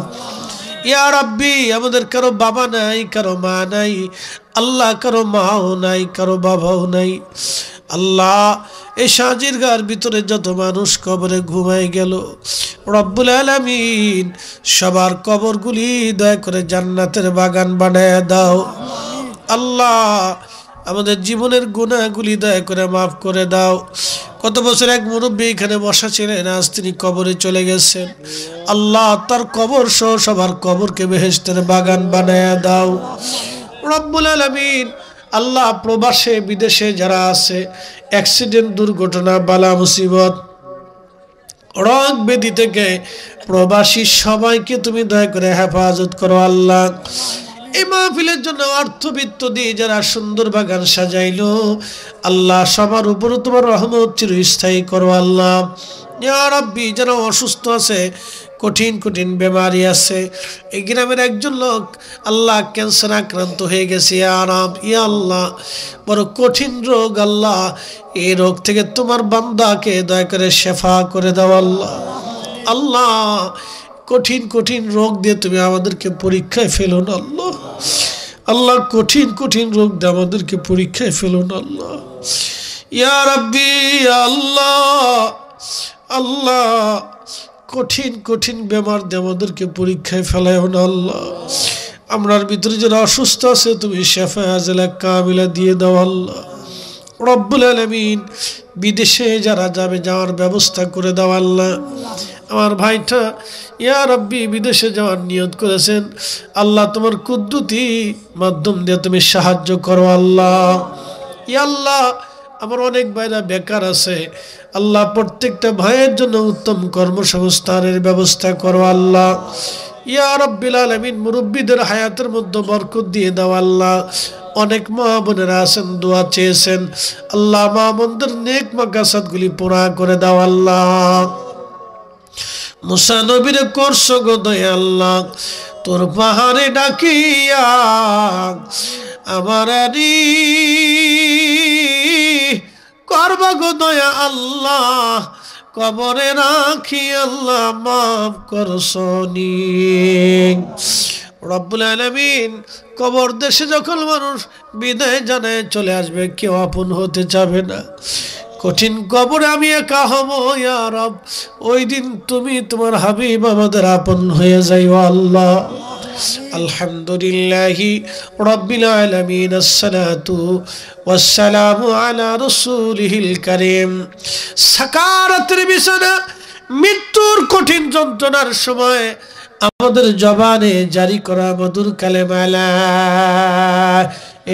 ইয়া রাব্বি আমাদের কারো বাবা নাই কারো মা নাই আল্লাহ কারো মাও নাই কারো বাবাও নাই আল্লাহ এই শাহজিরগার ভিতরে যত মানুষ কবরে ঘুমায় গেল রব্বুল আলামিন সবার কবরগুলি দয়া করে জান্নাতের বাগান বানায় দাও আল্লাহ। আমাদের জীবনের গুনাহগুলি দয়া করে মাফ করে দাও। কত বছর এক মুরব্বী এখানে বসা ছিলেন আজ তিনি কবরে চলে গেছেন আল্লাহ তার কবর সহ সবার কবরকে বেহেশতের বাগান বানায়া দাও রব্বুল আলামিন। আল্লাহ প্রবাসে বিদেশে যারা আছে অ্যাক্সিডেন্ট দুর্ঘটনা বালা মুসিবত রোগ ব্যাধি থেকে প্রবাসী সবাইকে তুমি দয়া করে হেফাজত করো আল্লাহ। এই মাহফিলের জন্য অর্থবিত্ত দিয়ে যারা সুন্দর বাগান সাজাইলো আল্লাহ সবার উপর তোমার রহমত চিরস্থায়ী করো আল্লাহ। ইয়া রাব্বি যারা অসুস্থ আছে কঠিন কঠিন বেমারি আছে এই গ্রামের একজন লোক আল্লাহ ক্যান্সার আক্রান্ত হয়ে গেছে ইয়া আল্লাহ বড় কঠিন রোগ আল্লাহ এই রোগ থেকে তোমার বান্দাকে দয়া করে শেফা করে দাও আল্লাহ। আল্লাহ কঠিন কঠিন রোগ দিয়ে তুমি আমাদেরকে পরীক্ষায় ফেলো না আল্লাহ। আল্লাহ কঠিন কঠিন রোগ দিয়ে আমাদেরকে পরীক্ষায় ফেলো না আল্লাহ। ইয়া রাব্বি আল্লাহ আল্লাহ কঠিন কঠিন বেমার দিয়ে আমাদেরকে পরীক্ষায় ফেলায়ও না আল্লাহ। আমরার ভিতরে যারা অসুস্থ আছে তুমি শেফা আজলা কামিলা দিয়ে দাও আল্লাহ রব্বুল আলামিন। বিদেশে যারা যাবে যাওয়ার ব্যবস্থা করে দাও আল্লাহ। আমার ভাইটা ইয়া রাব্বি বিদেশে যাওয়ার নিয়ত করেছেন আল্লাহ তোমার কুদ্দুতি মাধ্যম দিয়ে তুমি সাহায্য করো আল্লাহ। ইয়া আল্লাহ আমার অনেক ভাইরা বেকার আছে আল্লাহ প্রত্যেকটা ভাইয়ের জন্য উত্তম কর্মসংস্থানের ব্যবস্থা করো আল্লাহ। ইয়া রাব্বিল আলামিন মুরব্বিদের হায়াতের মধ্যে বরকত দিয়ে দাও আল্লাহ। অনেক মা বোনেরা আছেন দোয়া চেয়েছেন আল্লাহ মা বোনদের নেক মাকাসাদগুলি পুরা করে দাও আল্লাহ। মুসা নবীর করছ গো দয়া আল্লাহ তোর পাহাড়ে ডাকিয়া আমার করবা গো দয়া আল্লাহ কবরে রাখি আল্লাহ মাফ করছনি রব্বুল আলামিন। কবর দেশে যখন মানুষ বিদায় জানায় চলে আসবে কেউ আপন হতে চাবে না কঠিন কবরে আমি একা হব ইয়া রব ওই দিন তুমি তোমার হাবিব আমাদের আপন হয়ে যাইও আল্লাহ। আলহামদুলিল্লাহি রাব্বিল আলামিন। আসসালাতু ওয়াসসালামু আলা রাসূলিহিল কারীম। সাকারাতের বিছানা, মৃত্যুর কঠিন যন্ত্রণার সময় আমাদের জবানে জারি করা মধুর কালেমা লা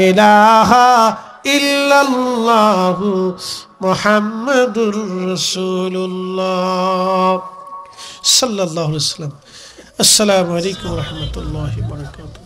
ইলাহা ইল্লাল্লাহু মুহাম্মাদুর রাসূলুল্লাহ সাল্লাল্লাহু আলাইহি ওয়াসাল্লাম। আসসালামু আলাইকুম ওয়া রাহমাতুল্লাহি ওয়া বারাকাতুহু।